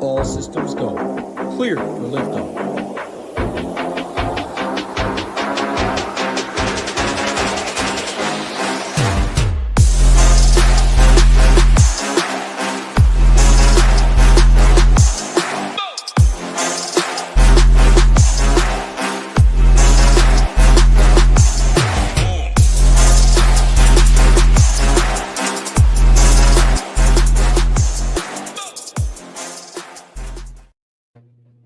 All systems go. Clear for liftoff.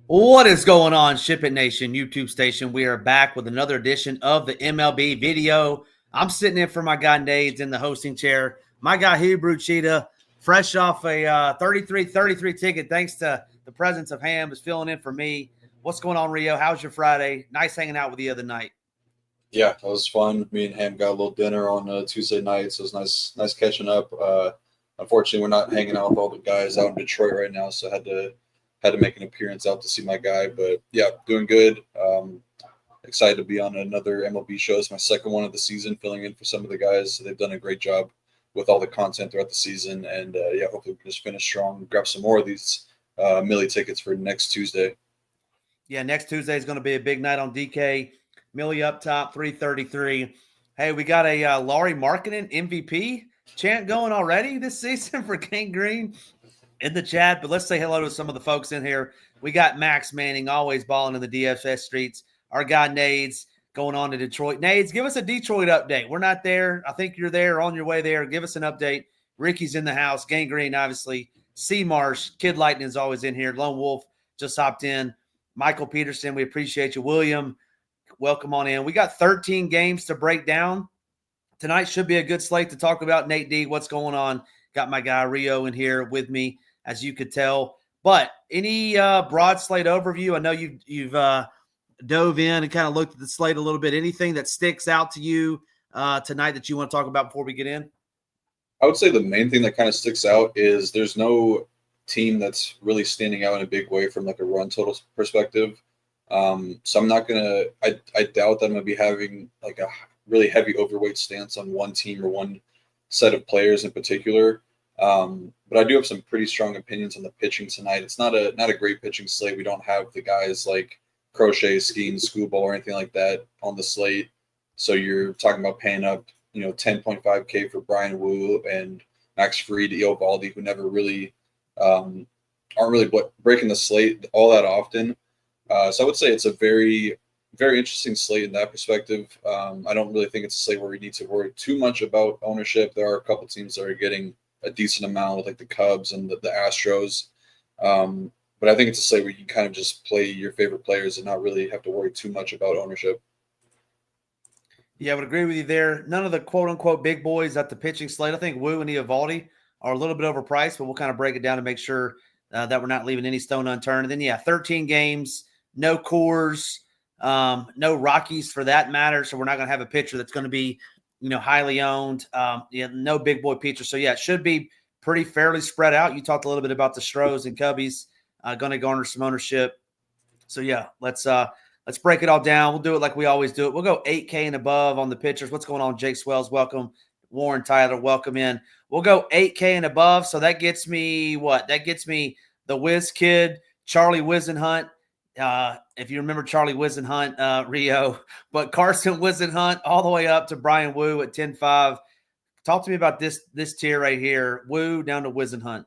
What is going on, SHIPIT Nation YouTube station? We are back with another edition of the MLB video. I'm sitting in for my guy Nades in the hosting chair. My guy hebrewcheetah, fresh off a 33 ticket, thanks to the presence of Ham, is filling in for me. What's going on, Rio? How's your Friday? Nice hanging out with you the other night. Yeah, it was fun. Me and Ham got a little dinner on Tuesday night, so it was nice catching up. Unfortunately, we're not hanging out with all the guys out in Detroit right now, so I had to make an appearance out to see my guy. But yeah, doing good. Excited to be on another MLB show. It's my second one of the season, filling in for some of the guys. They've done a great job with all the content throughout the season. And yeah, hopefully we can just finish strong, grab some more of these Millie tickets for next Tuesday. Yeah, next Tuesday is going to be a big night on DK. Millie up top, 333. Hey, we got a Laurie Markkinen MVP chant going already this season for King Green in the chat, but let's say hello to some of the folks in here. We got Max Manning, always balling in the DFS streets. Our guy Nades going on to Detroit. Nades, give us a Detroit update. We're not there. I think you're there, on your way there. Give us an update. Ricky's in the house. Gang Green, obviously. C Marsh, Kid Lightning is always in here. Lone Wolf just hopped in. Michael Peterson, we appreciate you. William, welcome on in. We got 13 games to break down. Tonight should be a good slate to talk about. Nate D, what's going on? Got my guy Rio in here with me, as you could tell. But any broad slate overview? I know you've dove in and kind of looked at the slate a little bit. Anything that sticks out to you tonight that you want to talk about before we get in? I would say the main thing that kind of sticks out is there's no team that's really standing out in a big way from like a run total perspective. So I'm not going to – I doubt that I'm going to be having like a really heavy overweight stance on one team or one set of players in particular. But I do have some pretty strong opinions on the pitching tonight. It's not a great pitching slate. We don't have the guys like Crochet, Skeen, Screwball, or anything like that on the slate. So you're talking about paying up, 10.5K for Brian Wu and Max Fried, Eovaldi, who never really aren't really breaking the slate all that often. So I would say it's a very, very interesting slate in that perspective. I don't really think it's a slate where we need to worry too much about ownership. There are a couple teams that are getting a decent amount with like the Cubs and the Astros. But I think it's a slate where you can kind of just play your favorite players and not really have to worry too much about ownership. Yeah, I would agree with you there. None of the quote-unquote big boys at the pitching slate. I think Wu and Eovaldi are a little bit overpriced, but we'll kind of break it down to make sure that we're not leaving any stone unturned. And then, yeah, 13 games, no Coors, no Rockies for that matter, so we're not going to have a pitcher that's going to be highly owned. No big boy pitcher. So, yeah, it should be pretty fairly spread out. You talked a little bit about the Stros and Cubbies going to garner some ownership. So, yeah, let's break it all down. We'll do it like we always do it. We'll go 8K and above on the pitchers. What's going on, Jake Swells? Welcome. Warren Tyler, welcome in. We'll go 8K and above. So that gets me what? That gets me the Whiz Kid, Charlie Whisenhunt. If you remember Charlie Whisenhunt, Rio, but Carson Whisenhunt all the way up to Brian Wu at 10.5. Talk to me about this tier right here. Wu down to Whisenhunt.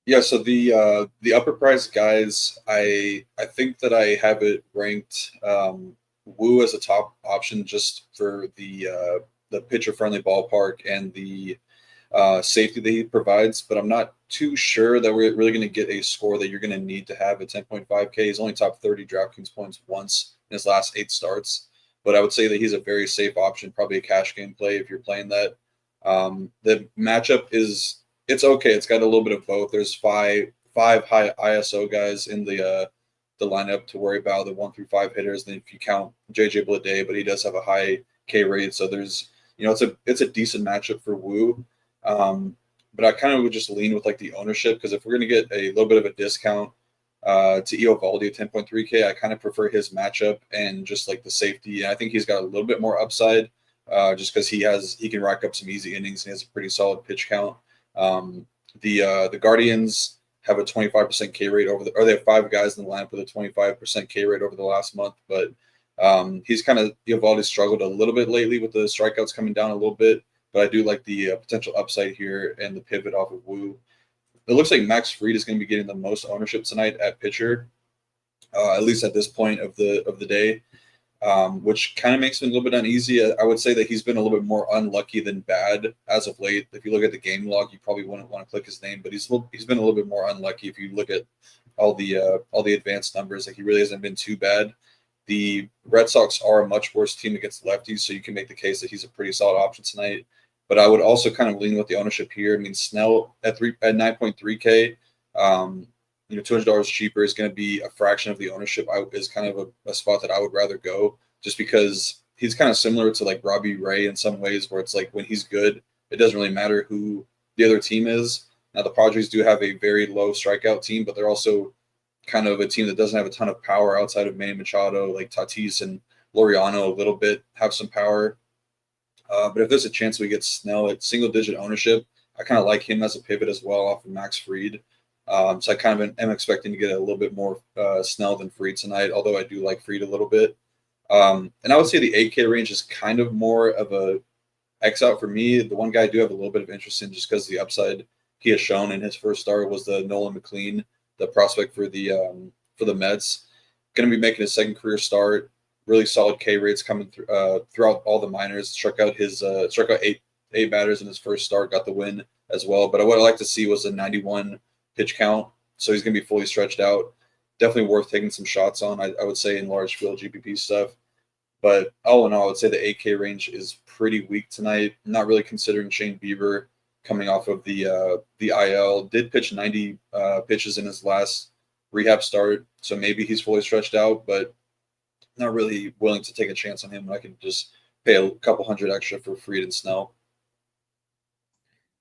Yeah, so the upper price guys, I think that I have it ranked Wu as a top option just for the pitcher friendly ballpark and the safety that he provides, but I'm not too sure that we're really going to get a score that you're going to need to have at 10.5K. He's only top 30 DraftKings points once in his last 8 starts, but I would say that he's a very safe option, probably a cash game play if you're playing that. The matchup it's okay. It's got a little bit of both. There's five high ISO guys in the lineup to worry about, the 1 through 5 hitters. Then if you count JJ Bleday, but he does have a high K rate, so there's it's a decent matchup for Wu. But I kind of would just lean with like the ownership, because if we're going to get a little bit of a discount to Eovaldi at 10.3K, I kind of prefer his matchup and just like the safety. And I think he's got a little bit more upside just because he can rack up some easy innings and he has a pretty solid pitch count. The Guardians have a 25% K rate or they have 5 guys in the lineup with a 25% K rate over the last month. But he's kind of Eovaldi struggled a little bit lately with the strikeouts coming down a little bit. But I do like the potential upside here and the pivot off of Wu. It looks like Max Fried is going to be getting the most ownership tonight at pitcher, at least at this point of the day, which kind of makes me a little bit uneasy. I would say that he's been a little bit more unlucky than bad as of late. If you look at the game log, you probably wouldn't want to click his name, but he's been a little bit more unlucky. If you look at all the advanced numbers, like he really hasn't been too bad. The Red Sox are a much worse team against lefties, so you can make the case that he's a pretty solid option tonight. But I would also kind of lean with the ownership here. I mean, Snell at 9.3K, $200 cheaper is going to be a fraction of the ownership. Is kind of a spot that I would rather go, just because he's kind of similar to like Robbie Ray in some ways, where it's like when he's good, it doesn't really matter who the other team is. Now the Padres do have a very low strikeout team, but they're also kind of a team that doesn't have a ton of power outside of Manny Machado. Like Tatis and Laureano a little bit have some power. But if there's a chance we get Snell at single-digit ownership, I kind of like him as a pivot as well off of Max Fried. So I kind of am expecting to get a little bit more Snell than Fried tonight, although I do like Fried a little bit. And I would say the 8K range is kind of more of a X out for me. The one guy I do have a little bit of interest in just because the upside he has shown in his first start was the Nolan McLean, the prospect for the Mets. Going to be making his second career start. Really solid K rates coming throughout all the minors. Struck out eight batters in his first start, got the win as well. But what I like to see was a 91 pitch count, so he's going to be fully stretched out. Definitely worth taking some shots on, I would say, in large field GPP stuff. But all in all, I would say the 8K range is pretty weak tonight. Not really considering Shane Bieber coming off of the IL. Did pitch 90 pitches in his last rehab start, so maybe he's fully stretched out, but not really willing to take a chance on him when I can just pay a couple hundred extra for Fried and Snell.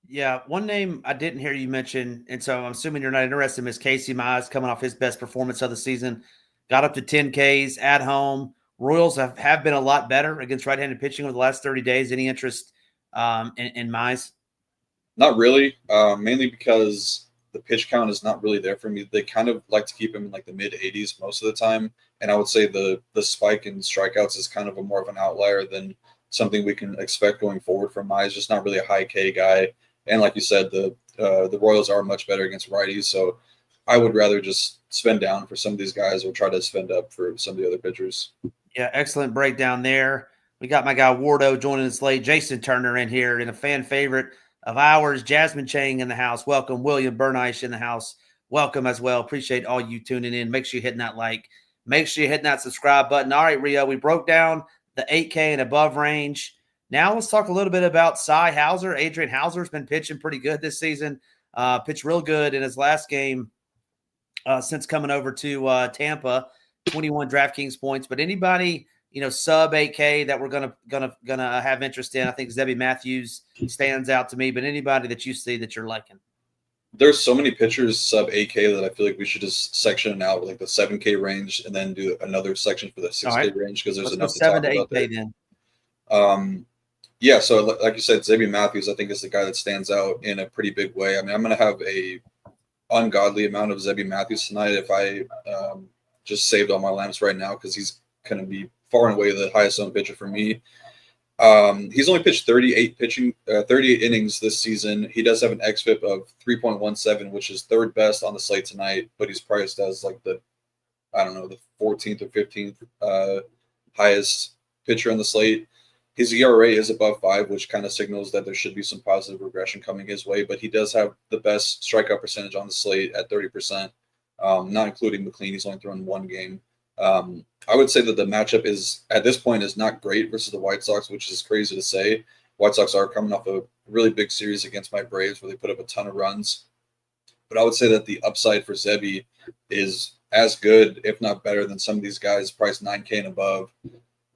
Yeah, one name I didn't hear you mention, and so I'm assuming you're not interested in, is Casey Mize, coming off his best performance of the season. Got up to 10 Ks at home. Royals have been a lot better against right-handed pitching over the last 30 days. Any interest in Mize? Not really, mainly because the pitch count is not really there for me. They kind of like to keep him in like the mid-80s most of the time, and I would say the spike in strikeouts is kind of more of an outlier than something we can expect going forward from Mize. Just not really a high K guy. And like you said, the Royals are much better against righties, so I would rather just spend down for some of these guys or try to spend up for some of the other pitchers. Yeah, excellent breakdown there. We got my guy Wardo joining us late. Jason Turner in here, and a fan favorite of ours, Jasmine Chang in the house. Welcome. William Bernice in the house. Welcome as well. Appreciate all you tuning in. Make sure you're hitting that like. Make sure you're hitting that subscribe button. All right, Rio, we broke down the 8K and above range. Now let's talk a little bit about Cy Hauser. Adrian Hauser's been pitching pretty good this season. Pitched real good in his last game since coming over to Tampa. 21 DraftKings points. But anybody, sub 8K that we're gonna have interest in, I think Zebby Matthews stands out to me. But anybody that you see that you're liking. There's so many pitchers sub 8K that I feel like we should just section out like the 7K range and then do another section for the 6K range because there's enough to talk about there. Then. Yeah, so like you said, Zebby Matthews, I think, is the guy that stands out in a pretty big way. I mean, I'm going to have a ungodly amount of Zebby Matthews tonight if I just saved all my lamps right now because he's going to be far and away the highest owned pitcher for me. He's only pitched 38 innings this season. He does have an xFIP of 3.17, which is third best on the slate tonight, but he's priced as like the 14th or 15th highest pitcher on the slate. His ERA is above 5, which kind of signals that there should be some positive regression coming his way, but he does have the best strikeout percentage on the slate at 30%, not including McLean. He's only thrown one game. I would say that the matchup at this point is not great versus the White Sox, which is crazy to say. White Sox are coming off a really big series against my Braves where they put up a ton of runs. But I would say that the upside for Zebby is as good, if not better, than some of these guys priced 9K and above.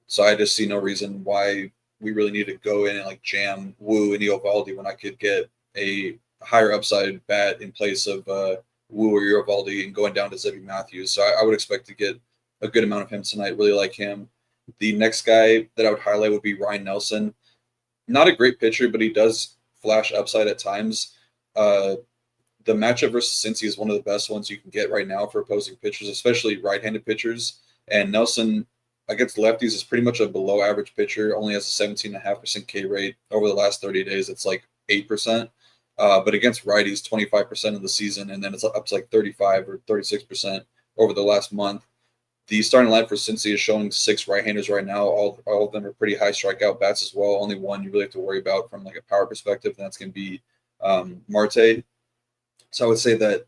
So I just see no reason why we really need to go in and like jam Wu and Eovaldi when I could get a higher upside bat in place of Wu or Eovaldi and going down to Zebby Matthews. So I would expect to get a good amount of him tonight. Really like him. The next guy that I would highlight would be Ryan Nelson. Not a great pitcher, but he does flash upside at times. the matchup versus Cincy is one of the best ones you can get right now for opposing pitchers, especially right-handed pitchers. And Nelson against lefties is pretty much a below average pitcher, only has a 17.5% K rate. Over the last 30 days, it's like 8%. But against righties, 25% of the season, and then it's up to like 35 or 36% over the last month. The starting line for Cincy is showing 6 right-handers right now. All of them are pretty high strikeout bats as well. Only one you really have to worry about from like a power perspective, and that's going to be Marte. So I would say that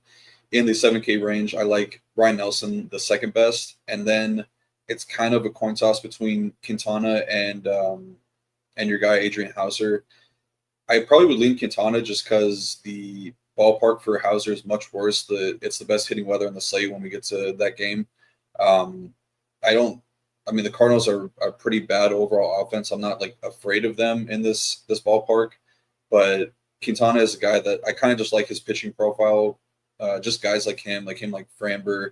in the 7K range, I like Ryan Nelson the second best, and then it's kind of a coin toss between Quintana and your guy Adrian Hauser. I probably would lean Quintana just because the ballpark for Hauser is much worse. It's the best hitting weather on the slate when we get to that game. The Cardinals are pretty bad overall offense. I'm not like afraid of them in this ballpark, but Quintana is a guy that I kind of just like his pitching profile. Just guys like him, like Framber,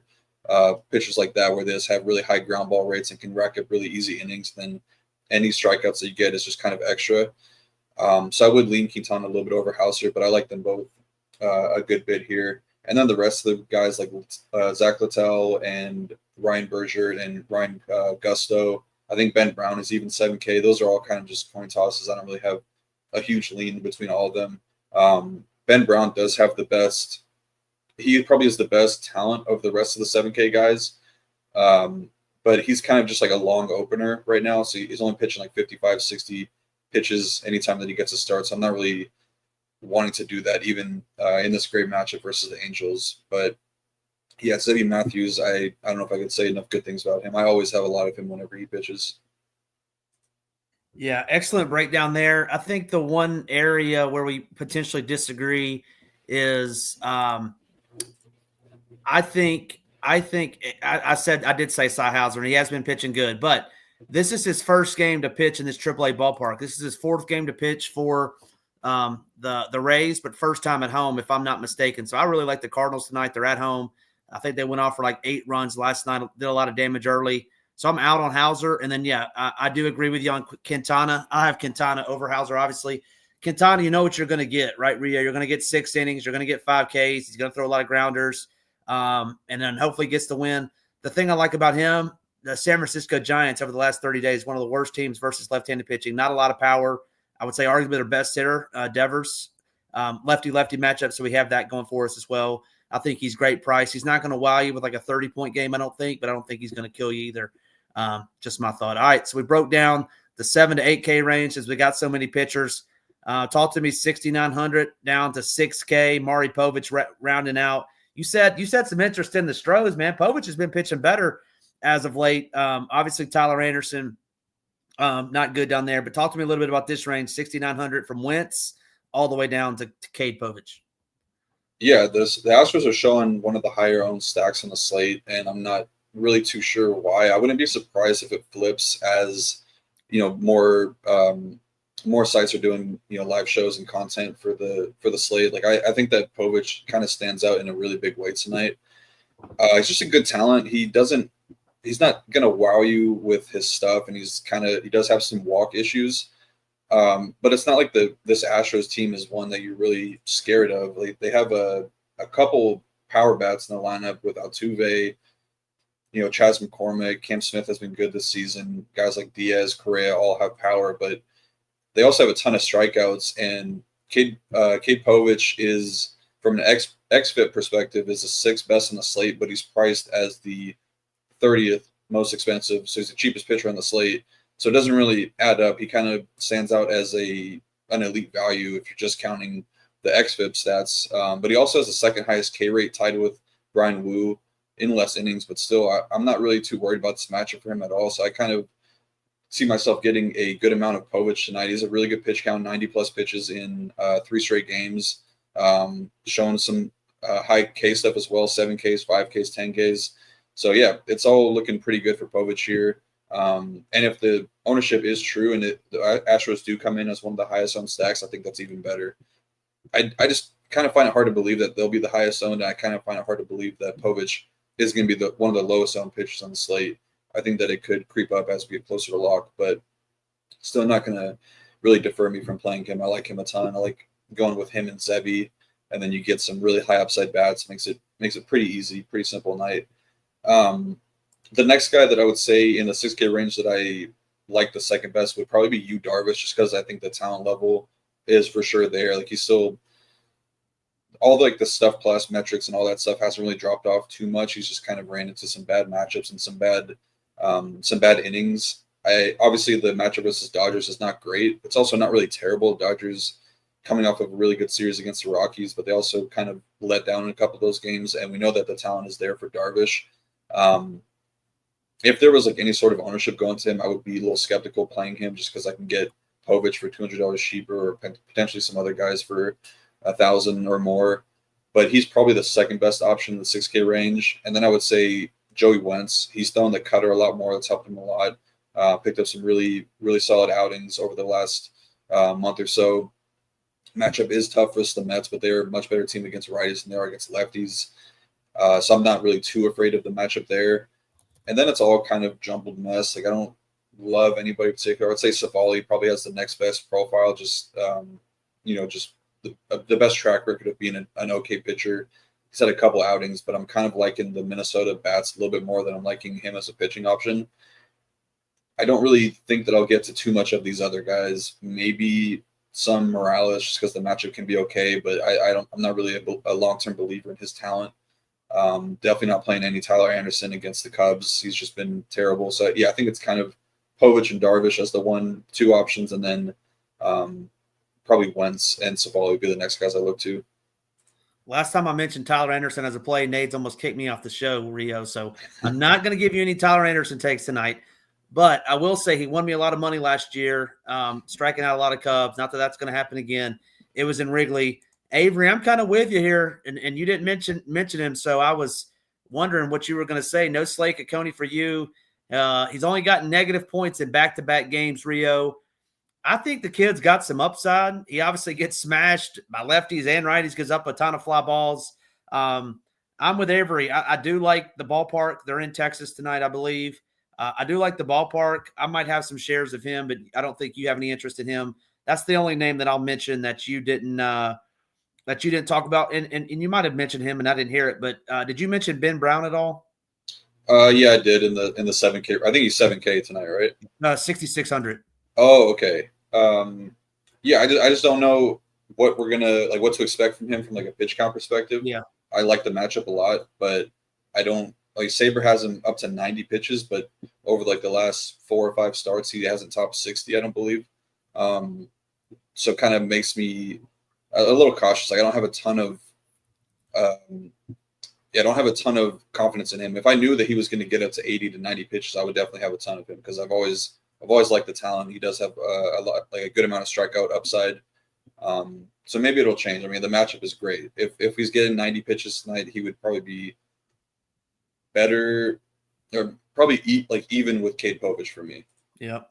pitchers like that, where they just have really high ground ball rates and can rack up really easy innings. Then any strikeouts that you get is just kind of extra. So I would lean Quintana a little bit over Hauser, but I like them both a good bit here. And then the rest of the guys like Zach Littell and Ryan Berger and Ryan Gusto. I think Ben Brown is even 7K. Those are all kind of just coin tosses. I don't really have a huge lean between all of them. Ben Brown does have the best. He probably is the best talent of the rest of the 7K guys. But he's kind of just like a long opener right now. So he's only pitching like 55, 60 pitches anytime that he gets a start. So I'm not really wanting to do that even in this great matchup versus the Angels. But yeah, Zebby Matthews, I don't know if I could say enough good things about him. I always have a lot of him whenever he pitches. Yeah, excellent breakdown there. I think the one area where we potentially disagree is I did say Cy Hauser, and he has been pitching good, but this is his first game to pitch in this AAA ballpark. This is his 4th game to pitch for the Rays, but first time at home, if I'm not mistaken. So I really like the Cardinals tonight. They're at home. I think they went off for like 8 runs last night, did a lot of damage early. So I'm out on Hauser. And then, yeah, I do agree with you on Quintana. I have Quintana over Hauser, obviously. Quintana, you know what you're going to get, right, Rio? You're going to get 6 innings. You're going to get 5 Ks. He's going to throw a lot of grounders, and then hopefully gets the win. The thing I like about him, the San Francisco Giants over the last 30 days, one of the worst teams versus left-handed pitching. Not a lot of power. I would say arguably their best hitter, Devers. Lefty-lefty matchup, so we have that going for us as well. I think he's great price. He's not going to wow you with like a 30-point game, I don't think, but I don't think he's going to kill you either. Just my thought. All right, so we broke down the 7 to 8K range as we got so many pitchers. Talk to me 6,900 down to 6K. Maury Povich rounding out. You said some interest in the Stros, man. Povich has been pitching better as of late. Obviously, Tyler Anderson, not good down there. But talk to me a little bit about this range, 6,900 from Wentz all the way down to Cade Povich. Yeah, the Astros are showing one of the higher owned stacks on the slate, and I'm not really too sure why. I wouldn't be surprised if it flips as more sites are doing live shows and content for the slate. Like I think that Povich kind of stands out in a really big way tonight. He's just a good talent. He's not gonna wow you with his stuff, and he does have some walk issues. But it's not like this Astros team is one that you're really scared of. Like they have a couple power bats in the lineup with Altuve, Chas McCormick, Cam Smith has been good this season. Guys like Diaz, Correa all have power, but they also have a ton of strikeouts. And Cade Povich is, from an XFIP perspective, is the 6th best on the slate, but he's priced as the 30th most expensive. So he's the cheapest pitcher on the slate. So it doesn't really add up. He kind of stands out as an elite value if you're just counting the XFIP stats. But he also has the 2nd highest K rate, tied with Brian Wu in less innings. But still, I'm not really too worried about this matchup for him at all. So I kind of see myself getting a good amount of Povich tonight. He's a really good pitch count, 90-plus pitches in 3 straight games, showing some high K stuff as well, 7 Ks, 5 Ks, 10 Ks. So, yeah, it's all looking pretty good for Povich here. And if the ownership is true and the Astros do come in as one of the highest owned stacks, I think that's even better. I just kind of find it hard to believe that they'll be the highest owned, and I kind of find it hard to believe that Povich is going to be one of the lowest owned pitchers on the slate. I think that it could creep up as we get closer to lock, but still not going to really defer me from playing him. I like him a ton. I like going with him and Zebby. and then you get some really high upside bats. Makes it pretty easy, pretty simple night. The next guy that I would say in the 6K range that I like the second best would probably be Yu Darvish, just because I think the talent level is for sure there. Like, he's still all like the stuff plus metrics and all that stuff hasn't really dropped off too much. He's just kind of ran into some bad matchups and some bad innings. Obviously the matchup versus Dodgers is not great. It's also not really terrible. Dodgers coming off of a really good series against the Rockies, but they also kind of let down in a couple of those games, and we know that the talent is there for Darvish. If there was like any sort of ownership going to him, I would be a little skeptical playing him, just because I can get Povich for $200 cheaper, or potentially some other guys for $1,000 or more. But he's probably the second best option in the 6K range. And then I would say Joey Wentz. He's throwing the cutter a lot more. That's helped him a lot. Picked up some really, really solid outings over the last month or so. Matchup is tough versus the Mets, but they're a much better team against righties than they are against lefties. So I'm not really too afraid of the matchup there. And then it's all kind of jumbled mess. Like, I don't love anybody in particular. I would say Savali probably has the next best profile. Just just the best track record of being an okay pitcher. He's had a couple outings, but I'm kind of liking the Minnesota bats a little bit more than I'm liking him as a pitching option. I don't really think that I'll get to too much of these other guys. Maybe some Morales, just because the matchup can be okay, but I'm not really a long-term believer in his talent. Definitely not playing any Tyler Anderson against the Cubs. He's just been terrible. So yeah, I think it's kind of Povich and Darvish as the 1-2 options, and then probably Wentz and Savali would be the next guys I look to. Last time I mentioned Tyler Anderson as a play, Nade's almost kicked me off the show, Rio. So I'm not going to give you any Tyler Anderson takes tonight. But I will say he won me a lot of money last year, striking out a lot of Cubs. Not that that's going to happen again. It was in Wrigley. Avery, I'm kind of with you here, and you didn't mention him, so I was wondering what you were going to say. No Slake at Coney for you. He's only gotten negative points in back-to-back games, Rio. I think the kid's got some upside. He obviously gets smashed by lefties and righties, gives up a ton of fly balls. I'm with Avery. I do like the ballpark. They're in Texas tonight, I believe. I do like the ballpark. I might have some shares of him, but I don't think you have any interest in him. That's the only name that I'll mention that you didn't talk about. And you might have mentioned him and I didn't hear it, but did you mention Ben Brown at all? Yeah, I did in the 7K. I think he's 7K tonight, right? 6,600. Oh, okay. Yeah, I just don't know what we're gonna what to expect from him from like a pitch count perspective. Yeah, I like the matchup a lot, but I don't Saber has him up to 90 pitches, but over like the last 4 or 5 starts, he hasn't topped 60, I don't believe. So kind of makes me a little cautious. Like, I don't have a ton of confidence in him. If I knew that he was going to get up to 80 to 90 pitches, I would definitely have a ton of him, because I've always liked the talent. He does have a good amount of strikeout upside. So maybe it'll change. I mean, the matchup is great. If he's getting 90 pitches tonight, he would probably be better, or probably even with Cade Povich for me. Yep.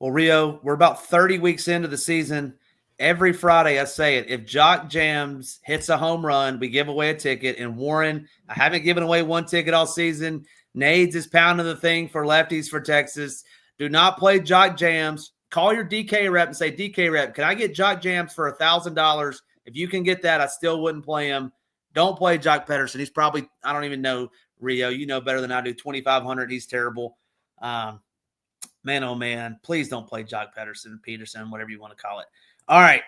Well, Rio, we're about 30 weeks into the season. Every Friday, I say it. If Jock Jams hits a home run, we give away a ticket. And Warren, I haven't given away one ticket all season. Nades is pounding the thing for lefties for Texas. Do not play Jock Jams. Call your DK rep and say, DK rep, can I get Jock Jams for $1,000? If you can get that, I still wouldn't play him. Don't play Jock Pederson. He's probably, I don't even know, Rio. You know better than I do. 2,500. He's terrible. Man, oh man, please don't play Jock Pederson, Peterson, whatever you want to call it. All right.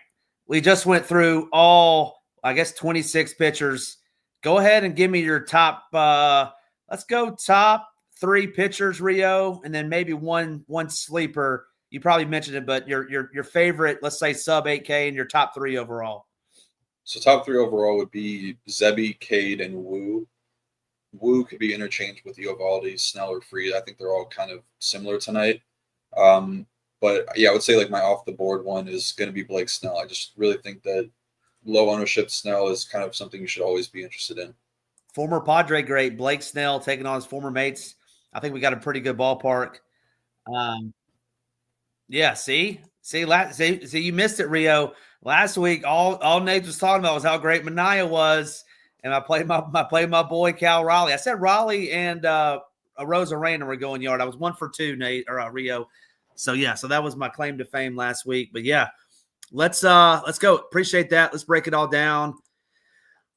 We just went through all, 26 pitchers. Go ahead and give me your top, let's go top 3 pitchers, Rio, and then maybe one sleeper. You probably mentioned it, but your favorite, let's say sub 8K, and your top 3 overall. So top 3 overall would be Zebby, Cade, and Wu. Wu could be interchanged with Eovaldi, Snell, or Fried. I think they're all kind of similar tonight. But yeah, I would say my off the board one is going to be Blake Snell. I just really think that low ownership Snell is kind of something you should always be interested in. Former Padre great Blake Snell taking on his former mates. I think we got a pretty good ballpark. Yeah, see, you missed it, Rio. Last week, all Nate was talking about was how great Mania was, and I played my boy Cal Raleigh. I said Raleigh and Rosa Random were going yard. I was 1 for 2, Nate or Rio. So yeah, so that was my claim to fame last week. But yeah, let's go. Appreciate that. Let's break it all down.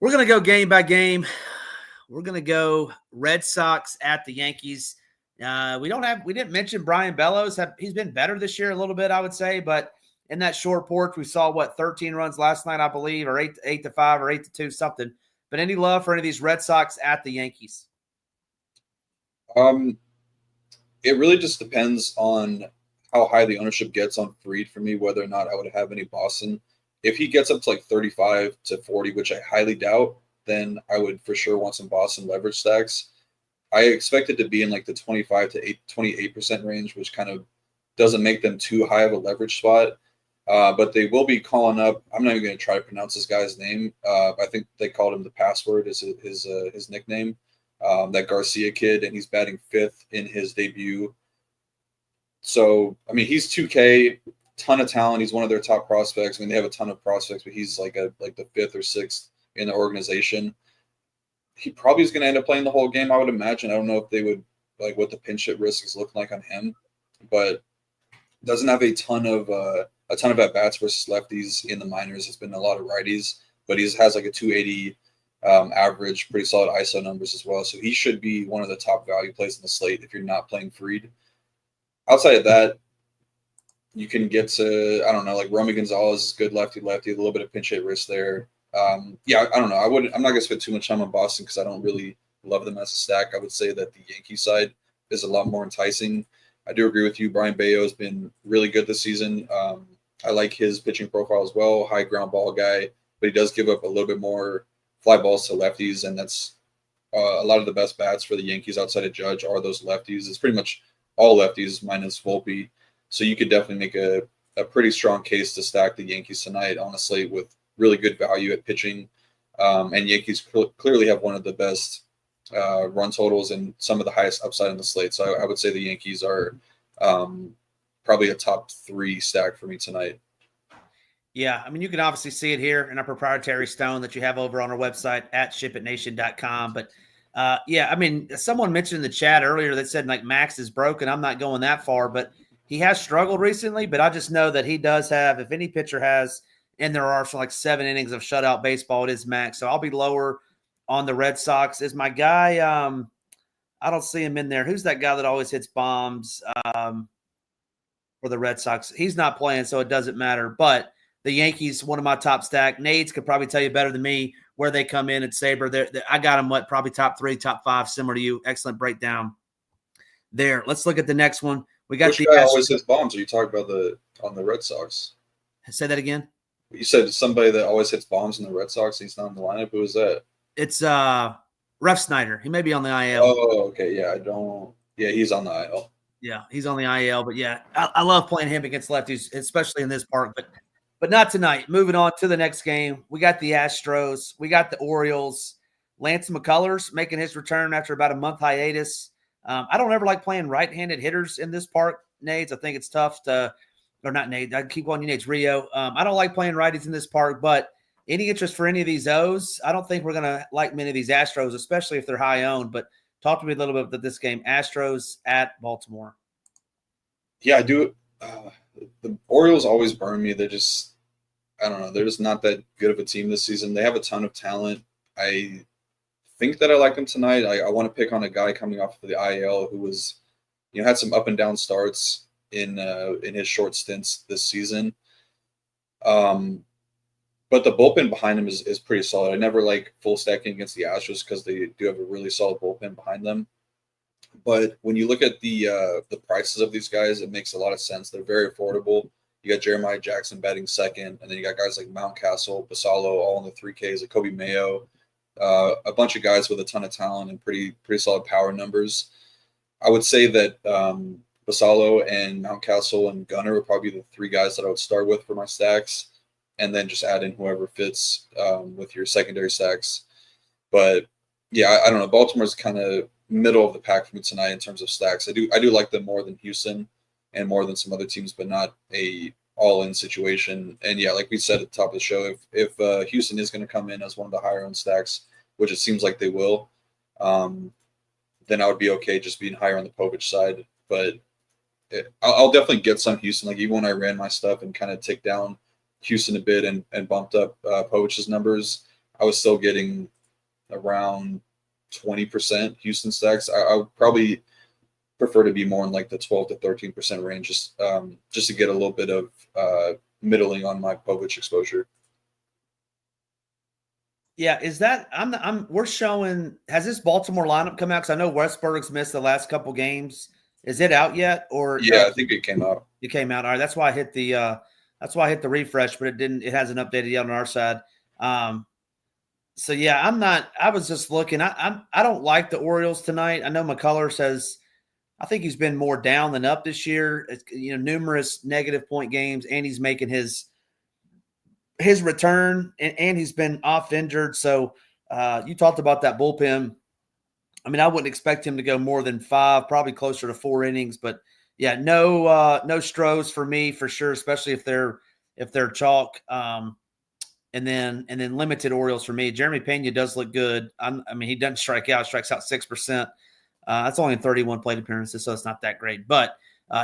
We're going to go game by game. We're going to go Red Sox at the Yankees. We didn't mention Brian Bellows. He's been better this year a little bit, I would say, but in that short porch, we saw 13 runs last night, I believe, or 8-5 or 8-2, something. But any love for any of these Red Sox at the Yankees? It really just depends on how high the ownership gets on Fried for me, whether or not I would have any Boston. If he gets up to like 35 to 40, which I highly doubt, then I would for sure want some Boston leverage stacks. I expect it to be in like the 25 to 28% range, which kind of doesn't make them too high of a leverage spot. But they will be calling up. I'm not even going to try to pronounce this guy's name. I think they called him the password is his nickname. That Garcia kid, and he's batting 5th in his debut. So, I mean, he's 2K, ton of talent. He's one of their top prospects. I mean, they have a ton of prospects, but he's like the 5th or 6th in the organization. He probably is going to end up playing the whole game, I would imagine. I don't know if they would like what the pinch hit risk is looking like on him, but doesn't have a ton of at bats versus lefties in the minors. It's been a lot of righties, but he has like a 280 average, pretty solid ISO numbers as well. So he should be one of the top value plays in the slate if you're not playing Fried. Outside of that, you can get to, I don't know, like Romy Gonzalez is good lefty, a little bit of pinch hit risk there. Yeah, I don't know. I'm not going to spend too much time on Boston because I don't really love them as a stack. I would say that the Yankee side is a lot more enticing. I do agree with you. Brian Bayo has been really good this season. I like his pitching profile as well. High ground ball guy, but he does give up a little bit more fly balls to lefties, and that's a lot of the best bats for the Yankees outside of Judge are those lefties. It's pretty much all lefties minus Volpe. So you could definitely make a pretty strong case to stack the Yankees tonight on a slate with really good value at pitching. And Yankees clearly have one of the best run totals and some of the highest upside on the slate. So I would say the Yankees are probably a top 3 stack for me tonight. Yeah, I mean, you can obviously see it here in our proprietary stone that you have over on our website at shipitnation.com. But yeah, I mean, someone mentioned in the chat earlier that said like Max is broken. I'm not going that far, but he has struggled recently. But I just know that he does have, if any pitcher has, and there are like 7 innings of shutout baseball, it is Max. So I'll be lower on the Red Sox. Is my guy, I don't see him in there. Who's that guy that always hits bombs for the Red Sox? He's not playing, so it doesn't matter. But the Yankees, one of my top stack. Nades could probably tell you better than me where they come in at Sabre. I got them, probably top 3, top 5, similar to you. Excellent breakdown there. Let's look at the next one. We got Which guy always hits bombs? Are you talking about on the Red Sox? Say that again. You said somebody that always hits bombs in the Red Sox. He's not in the lineup. Who is that? It's Ref Snyder. He may be on the IL. Oh, okay. Yeah, Yeah, he's on the IL. Yeah, he's on the IL. But yeah, I love playing him against lefties, especially in this park. But not tonight. Moving on to the next game. We got the Astros. We got the Orioles. Lance McCullers making his return after about a month hiatus. I don't ever like playing right-handed hitters in this park, Nades. I think it's tough to – or not Nades. I keep calling you Nades, Rio. I don't like playing righties in this park, but any interest for any of these O's? I don't think we're going to like many of these Astros, especially if they're high-owned. But talk to me a little bit about this game. Astros at Baltimore. Yeah, I do. The Orioles always burn me. They're just, I don't know. They're just not that good of a team this season. They have a ton of talent. I think that I like them tonight. I want to pick on a guy coming off of the IL who was, had some up and down starts in his short stints this season. But the bullpen behind him is pretty solid. I never like full stacking against the Astros because they do have a really solid bullpen behind them. But when you look at the prices of these guys, it makes a lot of sense. They're very affordable. You got Jeremiah Jackson batting second, and then you got guys like Mountcastle, Basallo, all in the 3Ks, like Kobe Mayo, a bunch of guys with a ton of talent and pretty solid power numbers. I would say that Basallo and Mountcastle and Gunnar would probably be the 3 guys that I would start with for my stacks, and then just add in whoever fits with your secondary stacks. But yeah, I don't know. Baltimore's kind of middle of the pack for me tonight in terms of stacks. I do like them more than Houston and more than some other teams, but not a all-in situation. And yeah, like we said at the top of the show, if Houston is going to come in as one of the higher owned stacks, which it seems like they will, then I would be okay just being higher on the Povich side. But I'll definitely get some Houston. Like even when I ran my stuff and kind of ticked down Houston a bit and bumped up Povich's numbers, I was still getting around 20% Houston stacks. I would probably prefer to be more in like the 12 to 13% range, just to get a little bit of middling on my Povich exposure. Yeah, is that we're showing, has this Baltimore lineup come out? Because I know Westberg's missed the last couple games. Is it out yet? Or yeah, I think it came out. It came out. All right, that's why I hit the refresh, but it hasn't updated yet on our side. So yeah, I was just looking. I don't like the Orioles tonight. I know McCullers says I think he's been more down than up this year. It's, numerous negative point games, and he's making his return, and he's been off injured. So you talked about that bullpen. I mean, I wouldn't expect him to go more than 5, probably closer to 4 innings. But yeah, no Stros for me for sure, especially if they're chalk. And then limited Orioles for me. Jeremy Pena does look good. I mean, he doesn't strike out; strikes out 6%. That's only in 31 plate appearances, so it's not that great. But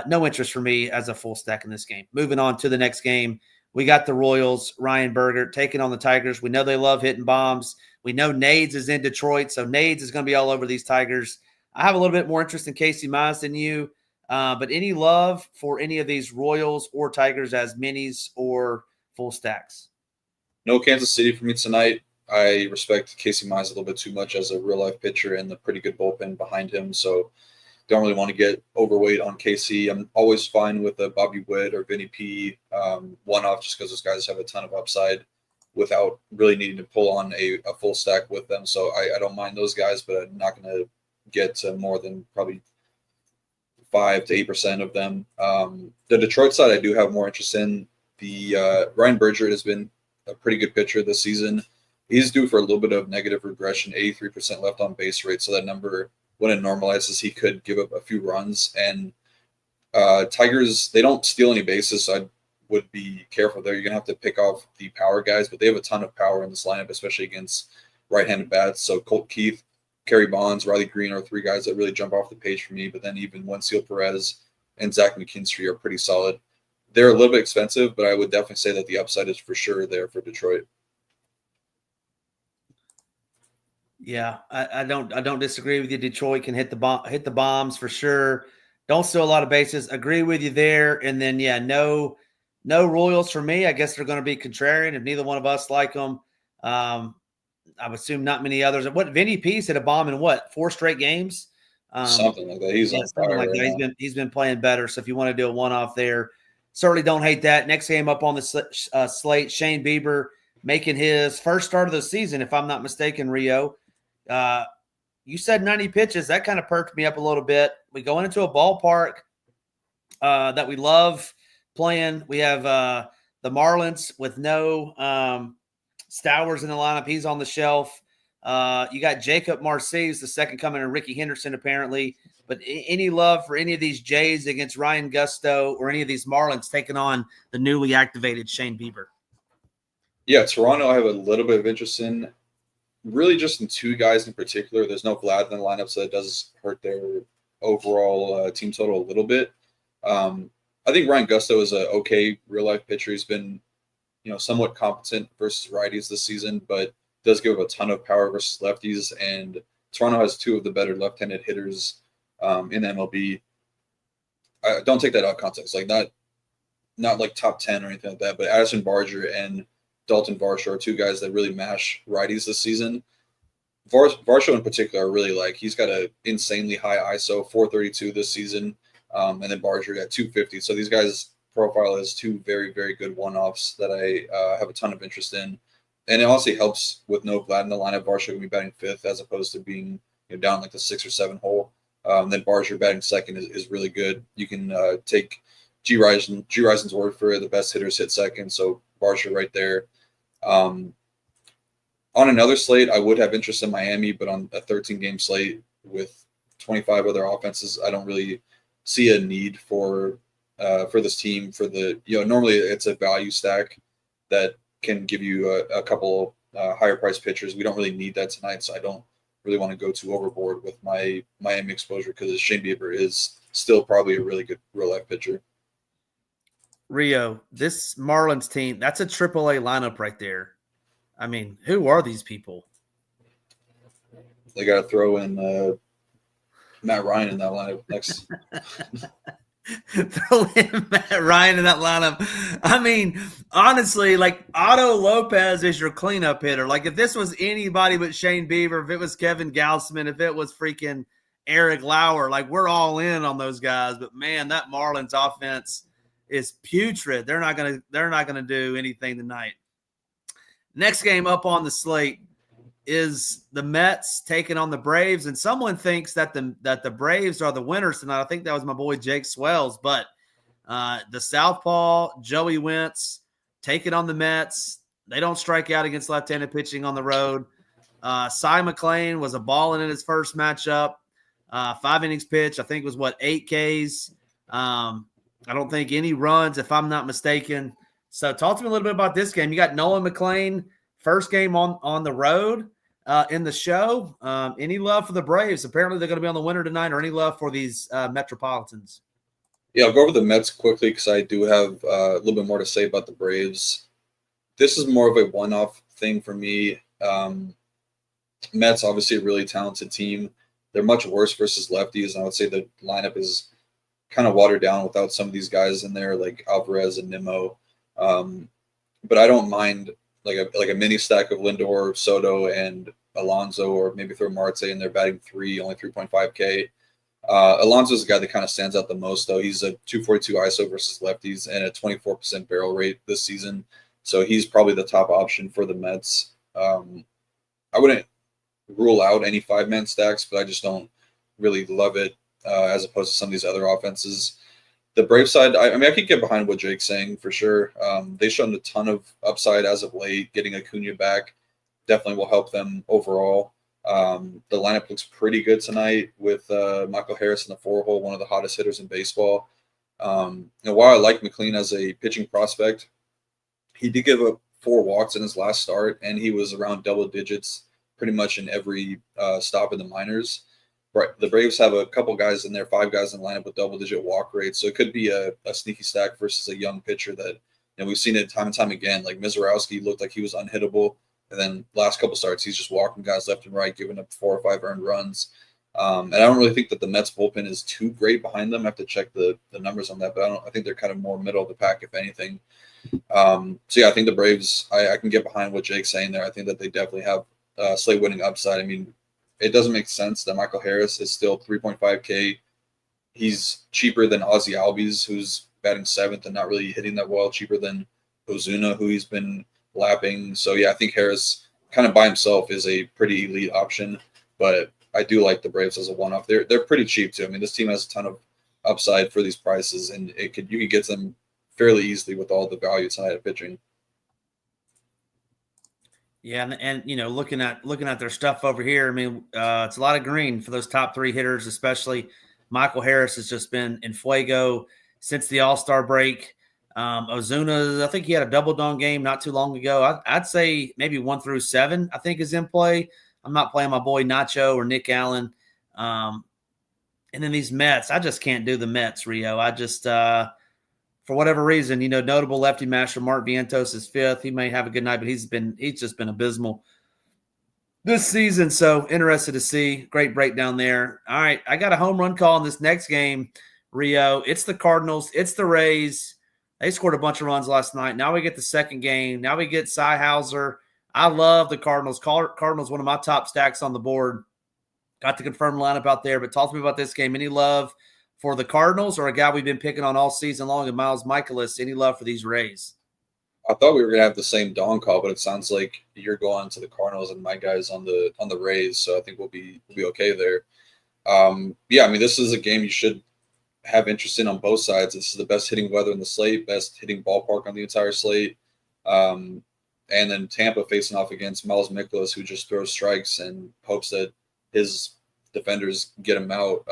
no interest for me as a full stack in this game. Moving on to the next game, we got the Royals. Ryan Berger taking on the Tigers. We know they love hitting bombs. We know Nades is in Detroit, so Nades is going to be all over these Tigers. I have a little bit more interest in Casey Mize than you, but any love for any of these Royals or Tigers as minis or full stacks? No Kansas City for me tonight. I respect Casey Mize a little bit too much as a real-life pitcher and the pretty good bullpen behind him, so don't really want to get overweight on KC. I'm always fine with a Bobby Witt or Vinny P one-off just because those guys have a ton of upside without really needing to pull on a full stack with them. So I don't mind those guys, but I'm not going to get to more than probably 5 to 8% of them. The Detroit side I do have more interest in. The Ryan Berger has been a pretty good pitcher this season. He's due for a little bit of negative regression, 83% left on base rate. So that number, when it normalizes, he could give up a few runs. And Tigers, they don't steal any bases, so I would be careful there. You're going to have to pick off the power guys, but they have a ton of power in this lineup, especially against right-handed bats. So Colt Keith, Kerry Bonds, Riley Green are 3 guys that really jump off the page for me. But then even Wensil Perez and Zach McKinstry are pretty solid. They're a little bit expensive, but I would definitely say that the upside is for sure there for Detroit. Yeah, I don't disagree with you. Detroit can hit the bombs for sure. Don't steal a lot of bases. Agree with you there. And then yeah, no Royals for me. I guess they're going to be contrarian if neither one of us like them. I would assume not many others. What Vinny P's hit a bomb in 4 straight games? Something like that. He's on fire like right that. He's been playing better. So if you want to do a one-off there, certainly don't hate that. Next game up on the slate, Shane Bieber making his first start of the season, if I'm not mistaken, Rio. You said 90 pitches. That kind of perked me up a little bit. We go into a ballpark that we love playing. We have the Marlins with no Stowers in the lineup. He's on the shelf. You got Jacob Marseilles, the second coming of Ricky Henderson, apparently. But any love for any of these Jays against Ryan Gusto or any of these Marlins taking on the newly activated Shane Bieber? Yeah, Toronto I have a little bit of interest in. Really just in 2 guys in particular. There's no Vlad in the lineup, so it does hurt their overall team total a little bit. I think Ryan Gusto is a okay real-life pitcher. He's been somewhat competent versus righties this season, but does give up a ton of power versus lefties, and Toronto has 2 of the better left-handed hitters in MLB. I don't take that out of context, like not like top 10 or anything like that, but Addison Barger and Dalton Varsho are 2 guys that really mash righties this season. Varsho in particular, I really like. He's got an insanely high ISO, 432 this season, and then Barger at 250. So these guys' profile has 2 very, very good one-offs that I have a ton of interest in. And it also helps with no Vlad in the lineup. Varsho can be batting 5th as opposed to being down like the 6 or 7 hole. Then Barger batting 2nd is really good. You can take G. Risen's word for it. The best hitters hit 2nd, so Barger right there. On another slate, I would have interest in Miami, but on a 13-game slate with 25 other offenses, I don't really see a need for this team. For the normally it's a value stack that can give you a couple higher price pitchers. We don't really need that tonight, so I don't really want to go too overboard with my Miami exposure because Shane Bieber is still probably a really good real life pitcher. Rio, this Marlins team, that's a AAA lineup right there. I mean, who are these people? They got to throw in Matt Ryan in that lineup next. Throw in Matt Ryan in that lineup. I mean, honestly, like Otto Lopez is your cleanup hitter. Like if this was anybody but Shane Bieber, if it was Kevin Gausman, if it was freaking Eric Lauer, like we're all in on those guys. But man, that Marlins offense is putrid. They're not gonna do anything tonight. Next game up on the slate is the Mets taking on the Braves, and someone thinks that the Braves are the winners tonight. I think that was my boy Jake Swells, but the Southpaw Joey Wentz taking on the Mets. They don't strike out against left-handed pitching on the road. Cy McLean was a balling in his first matchup. 5 innings pitched, I think it was 8 Ks. I don't think any runs, if I'm not mistaken. So talk to me a little bit about this game. You got Nolan McLean, first game on the road in the show. Any love for the Braves? Apparently they're going to be on the winner tonight, or any love for these Metropolitans? Yeah, I'll go over the Mets quickly because I do have a little bit more to say about the Braves. This is more of a one-off thing for me. Mets, obviously a really talented team. They're much worse versus lefties, and I would say the lineup is kind of watered down without some of these guys in there, like Alvarez and Nimmo. But I don't mind like a mini stack of Lindor, Soto, and Alonso, or maybe throw Marte in there batting 3, only 3.5K. Alonso's the guy that kind of stands out the most, though. He's a 242 ISO versus lefties and a 24% barrel rate this season. So he's probably the top option for the Mets. I wouldn't rule out any 5-man stacks, but I just don't really love it as opposed to some of these other offenses. The Brave side, I mean, I could get behind what Jake's saying for sure. They've shown a ton of upside as of late. Getting Acuna back definitely will help them overall. The lineup looks pretty good tonight with Michael Harris in the 4-hole, one of the hottest hitters in baseball. And while I like McLean as a pitching prospect, he did give up 4 walks in his last start, and he was around double digits pretty much in every stop in the minors. The Braves have a couple guys in there, 5 guys in the lineup with double-digit walk rates, so it could be a sneaky stack versus a young pitcher that we've seen it time and time again. Like Mizorowski looked like he was unhittable, and then last couple starts he's just walking guys left and right, giving up 4 or 5 earned runs. And I don't really think that the Mets bullpen is too great behind them. I have to check the numbers on that, but I think they're kind of more middle of the pack, if anything. So yeah, I think the Braves, I can get behind what Jake's saying there. I think that they definitely have slate winning upside. I mean, it doesn't make sense that Michael Harris is still 3.5K. He's cheaper than Ozzy Albies, who's batting 7th and not really hitting that well, cheaper than Ozuna, who he's been lapping. So yeah, I think Harris kind of by himself is a pretty elite option, but I do like the Braves as a one-off. They're pretty cheap too. I mean, this team has a ton of upside for these prices, and you could get them fairly easily with all the value tonight at pitching. Yeah, and looking at their stuff over here, I mean, it's a lot of green for those top 3 hitters, especially Michael Harris has just been in fuego since the All-Star break. Ozuna, I think he had a double-dong game not too long ago. I'd say maybe 1 through 7, I think, is in play. I'm not playing my boy Nacho or Nick Allen. And then these Mets, I just can't do the Mets, Rio. I just for whatever reason, notable lefty master Mark Vientos is 5th. He may have a good night, but he's just been abysmal this season. So interested to see. Great breakdown there. All right, I got a home run call in this next game, Rio. It's the Cardinals. It's the Rays. They scored a bunch of runs last night. Now we get the second game. Now we get Cy Hauser. I love the Cardinals. Cardinals, one of my top stacks on the board. Got the confirmed lineup out there, but talk to me about this game. Any love for the Cardinals, or a guy we've been picking on all season long, and Miles Michaelis? Any love for these Rays? I thought we were gonna have the same dawn call, but it sounds like you're going to the Cardinals and my guys on the Rays, so I think we'll be okay there. Yeah, I mean, this is a game you should have interest in on both sides. This is the best hitting weather in the slate, best hitting ballpark on the entire slate. And then Tampa facing off against Miles Michaelis, who just throws strikes and hopes that his defenders get him out.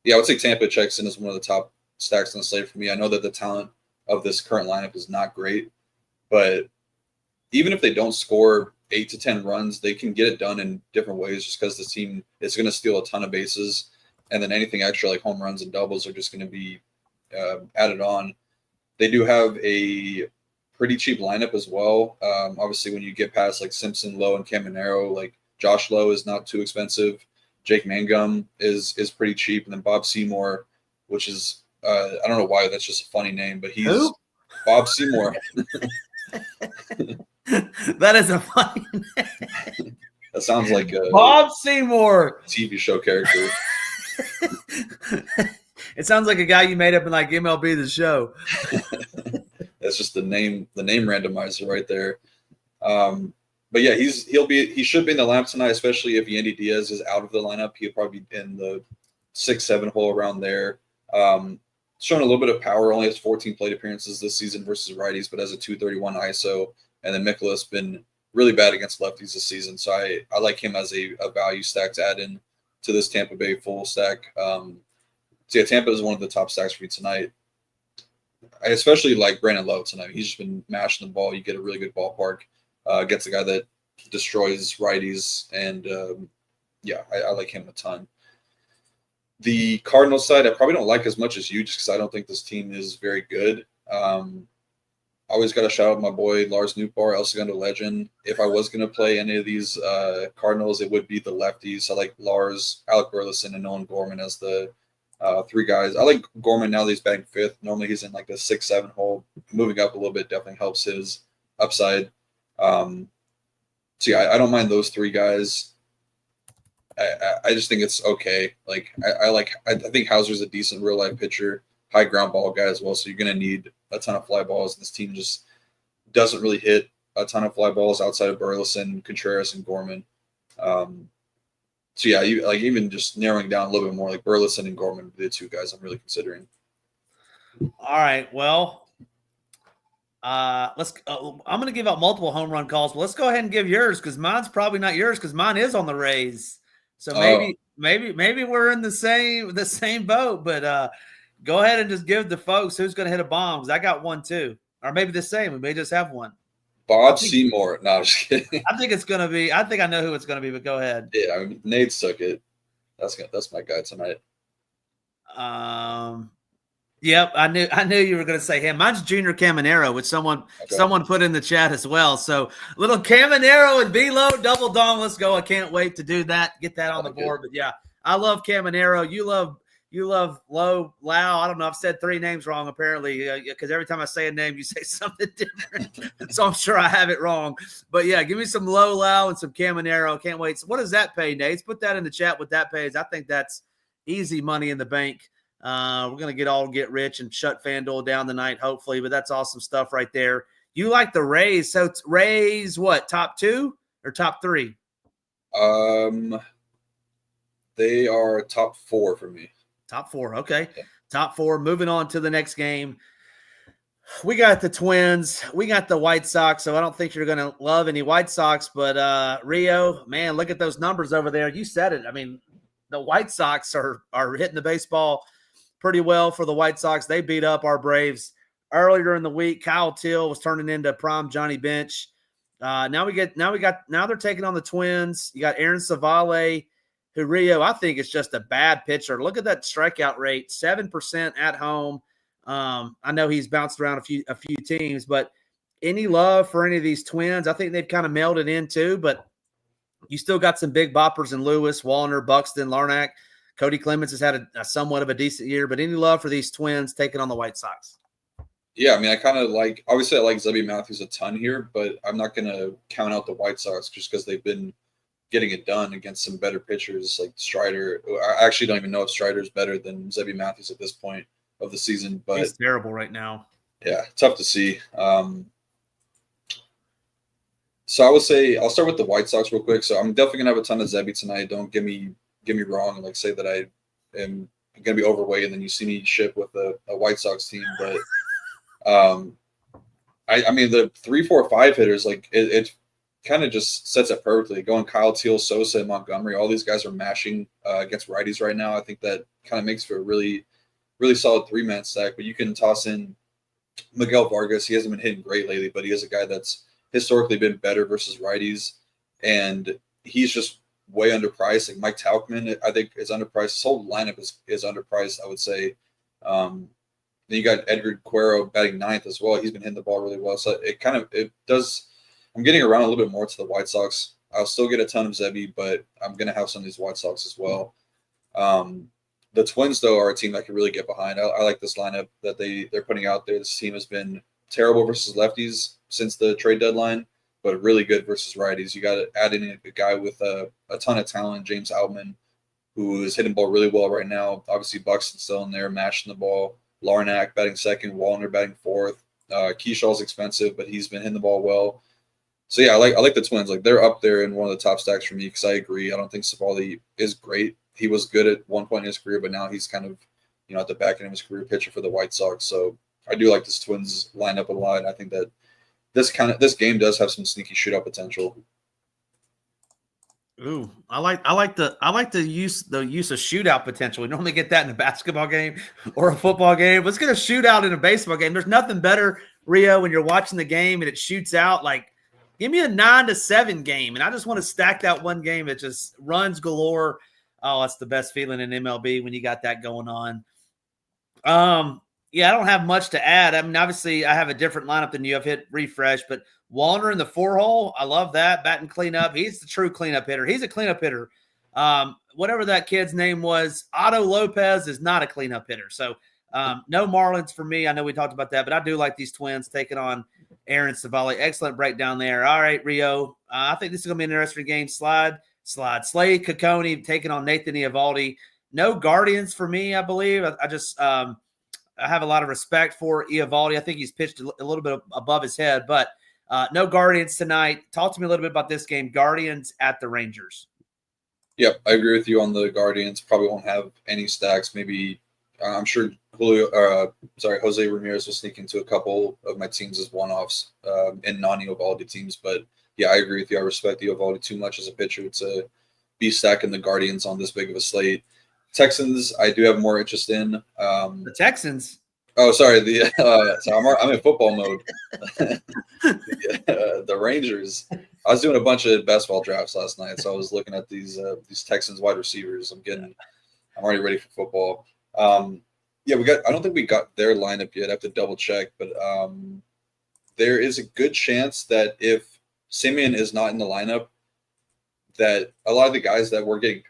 Yeah, I would say Tampa checks in as one of the top stacks on the slate for me. I know that the talent of this current lineup is not great, but even if they don't score 8 to 10 runs, they can get it done in different ways just because the team is going to steal a ton of bases, and then anything extra like home runs and doubles are just going to be added on. They do have a pretty cheap lineup as well. Obviously, when you get past like Simpson, Lowe, and Caminero, like Josh Lowe is not too expensive. Jake Mangum is pretty cheap, and then Bob Seymour, which is I don't know why that's just a funny name, but he's Who? Bob Seymour. That is a funny name. That sounds like a Bob Seymour TV show character. It sounds like a guy you made up in like MLB The Show. That's just the name randomizer right there. But yeah, he should be in the lineup tonight, especially if Yandy Diaz is out of the lineup. He'll probably be in the 6-7 hole around there. Showing a little bit of power, only has 14 plate appearances this season versus righties, but has a 231 ISO. And then Mikolas been really bad against lefties this season. So I like him as a value stack to add in to this Tampa Bay full stack. So yeah, Tampa is one of the top stacks for you tonight. I especially like Brandon Lowe tonight. He's just been mashing the ball. You get a really good ballpark against a guy that destroys righties. And I like him a ton. The Cardinals side, I probably don't like as much as you just because I don't think this team is very good. Always got to shout out my boy Lars Nootbaar, El Segundo legend. If I was going to play any of these Cardinals, it would be the lefties. I like Lars, Alec Burleson, and Nolan Gorman as the three guys. I like Gorman now that he's batting fifth. Normally he's in like the 6-7 hole. Moving up a little bit definitely helps his upside. So yeah, I don't mind those three guys. I just think it's okay. Like I think Hauser's a decent real life pitcher, high ground ball guy as well. So you're gonna need a ton of fly balls. This team just doesn't really hit a ton of fly balls outside of Burleson, Contreras, and Gorman. So yeah, even just narrowing down a little bit more, like Burleson and Gorman would be the two guys I'm really considering. All right, well, let's. I'm going to give out multiple home run calls, but let's go ahead and give yours because mine's probably not yours because mine is on the Rays. So maybe we're in the same boat. But go ahead and just give the folks who's going to hit a bomb because I got one too, or maybe the same. We may just have one. Bob Seymour. No, I'm just kidding. I think it's going to be. I think I know who it's going to be. But go ahead. Yeah, I mean, Nate took it. That's my guy tonight. Yep, I knew you were going to say him. Mine's Junior Caminero, which someone put in the chat as well. So little Caminero and B-Low double dong. Let's go. I can't wait to do that. Get that on the board. But yeah, I love Caminero. You love Low Lau. I don't know. I've said three names wrong apparently because every time I say a name, you say something different. So I'm sure I have it wrong. But yeah, give me some Low Lau and some Caminero. Can't wait. So what does that pay, Nate? Put that in the chat what that pays. I think that's easy money in the bank. We're going to get rich and shut FanDuel down tonight, hopefully, but that's awesome stuff right there. You like the Rays. So Rays, what, top 2 or top 3? They are top 4 for me. Top 4. Okay. Yeah. Top 4. Moving on to the next game. We got the Twins. We got the White Sox. So I don't think you're going to love any White Sox, but Rio, man, look at those numbers over there. You said it. I mean, the White Sox are hitting the baseball pretty well for the White Sox. They beat up our Braves earlier in the week. Kyle Till was turning into prime Johnny Bench. Now they're taking on the Twins. You got Aaron Savale, who Rio, I think is just a bad pitcher. Look at that strikeout rate, 7% at home. I know he's bounced around a few teams, but any love for any of these Twins? I think they've kind of melded in too, but you still got some big boppers in Lewis, Wallner, Buxton, Larnack. Cody Clemens has had a somewhat of a decent year, but any love for these Twins taking on the White Sox? Yeah, I mean, obviously I like Zebby Matthews a ton here, but I'm not going to count out the White Sox just because they've been getting it done against some better pitchers like Strider. I actually don't even know if Strider's better than Zebby Matthews at this point of the season, but he's terrible right now. Yeah, tough to see. So I would say I'll start with the White Sox real quick. So I'm definitely gonna have a ton of Zebby tonight. Don't get me wrong and say that I am gonna be overweight and then you see me ship with a White Sox team. But I mean the 3, 4, 5 hitters, it kind of just sets it perfectly. Going Kyle Teal, Sosa, and Montgomery, all these guys are mashing against righties right now. I think that kind of makes for a really, really solid 3-man stack. But you can toss in Miguel Vargas. He hasn't been hitting great lately, but he is a guy that's historically been better versus righties, and he's just way underpriced. Like Mike Tauchman, I think is underpriced. His whole lineup is underpriced, I would say. Then you got Edgar Cuero batting ninth as well. He's been hitting the ball really well. So it does. I'm getting around a little bit more to the White Sox. I'll still get a ton of Zebby, but I'm going to have some of these White Sox as well. The Twins, though, are a team that can really get behind. I like this lineup that they're putting out there. This team has been terrible versus lefties since the trade deadline, but really good versus righties. You got to add in a guy with a ton of talent, James Outman, who is hitting the ball really well right now. Obviously, Buxton's still in there, mashing the ball. Larnack batting second, Wallner batting fourth. Keyshaw's expensive, but he's been hitting the ball well. So yeah, I like the Twins. Like, they're up there in one of the top stacks for me because I agree. I don't think Civale is great. He was good at one point in his career, but now he's kind of, at the back end of his career, pitcher for the White Sox. So I do like this Twins lineup a lot. I think that this game does have some sneaky shootout potential. Ooh, I like the use of shootout potential. We normally get that in a basketball game or a football game. Let's get a shootout in a baseball game. There's nothing better, Rio, when you're watching the game and it shoots out. Like, give me a 9-7 game, and I just want to stack that one game. It just runs galore. Oh, that's the best feeling in MLB when you got that going on. Yeah, I don't have much to add. I mean, obviously, I have a different lineup than you. I've hit refresh, but Wallner in the 4-hole, I love that. Batting cleanup. He's the true cleanup hitter. He's a cleanup hitter. Whatever that kid's name was, Otto Lopez is not a cleanup hitter. So no Marlins for me. I know we talked about that, but I do like these Twins taking on Aaron Civale. Excellent breakdown there. All right, Rio. I think this is going to be an interesting game. Slade Caccone taking on Nathan Eovaldi. No Guardians for me, I believe. I have a lot of respect for Eovaldi. I think he's pitched a little bit above his head, but no Guardians tonight. Talk to me a little bit about this game. Guardians at the Rangers. Yep, I agree with you on the Guardians. Probably won't have any stacks. Maybe I'm sure Jose Ramirez will sneak into a couple of my teams as one-offs in non-Eovaldi teams. But yeah, I agree with you. I respect Eovaldi too much as a pitcher to be stacking the Guardians on this big of a slate. Texans, I do have more interest in. The Texans? Oh, sorry. I'm in football mode. The Rangers. I was doing a bunch of basketball drafts last night, so I was looking at these Texans wide receivers. I'm already ready for football. Yeah, I don't think we got their lineup yet. I have to double check, but there is a good chance that if Simeon is not in the lineup, that a lot of the guys that we're getting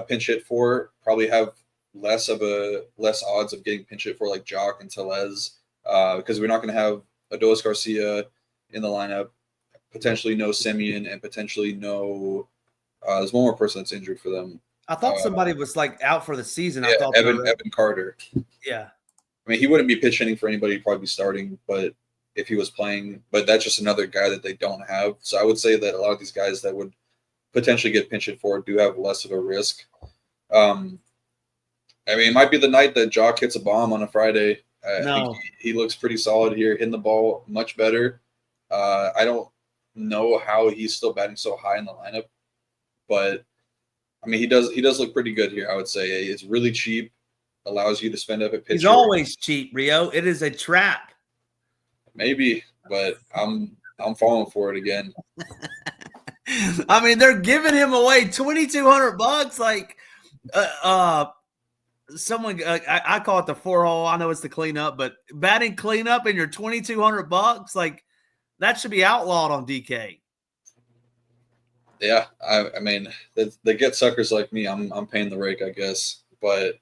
pinch hit for probably have less odds of getting pinch hit for, like Jock and Tellez, because we're not going to have Adolis Garcia in the lineup, potentially no Simeon, and potentially no there's one more person that's injured for them. I thought somebody was like out for the season. Yeah, I thought Evan Carter. Yeah. I mean, he wouldn't be pitch hitting for anybody. He'd probably be starting, but if he was playing, but that's just another guy that they don't have. So I would say that a lot of these guys that would potentially get pinch hit for do have less of a risk. I mean, it might be the night that Jock hits a bomb on a Friday. I think he looks pretty solid here, hitting the ball much better. I don't know how he's still batting so high in the lineup, but I mean, he does look pretty good here. I would say it's really cheap, allows you to spend up a pitcher. He's always cheap, Rio. It is a trap. Maybe, but I'm falling for it again. I mean, they're giving him away $2,200. Like, someone I call it the 4-hole. I know it's the cleanup, but batting cleanup and your $2,200, like, that should be outlawed on DK. Yeah, I mean, they get suckers like me. I'm paying the rake, I guess. But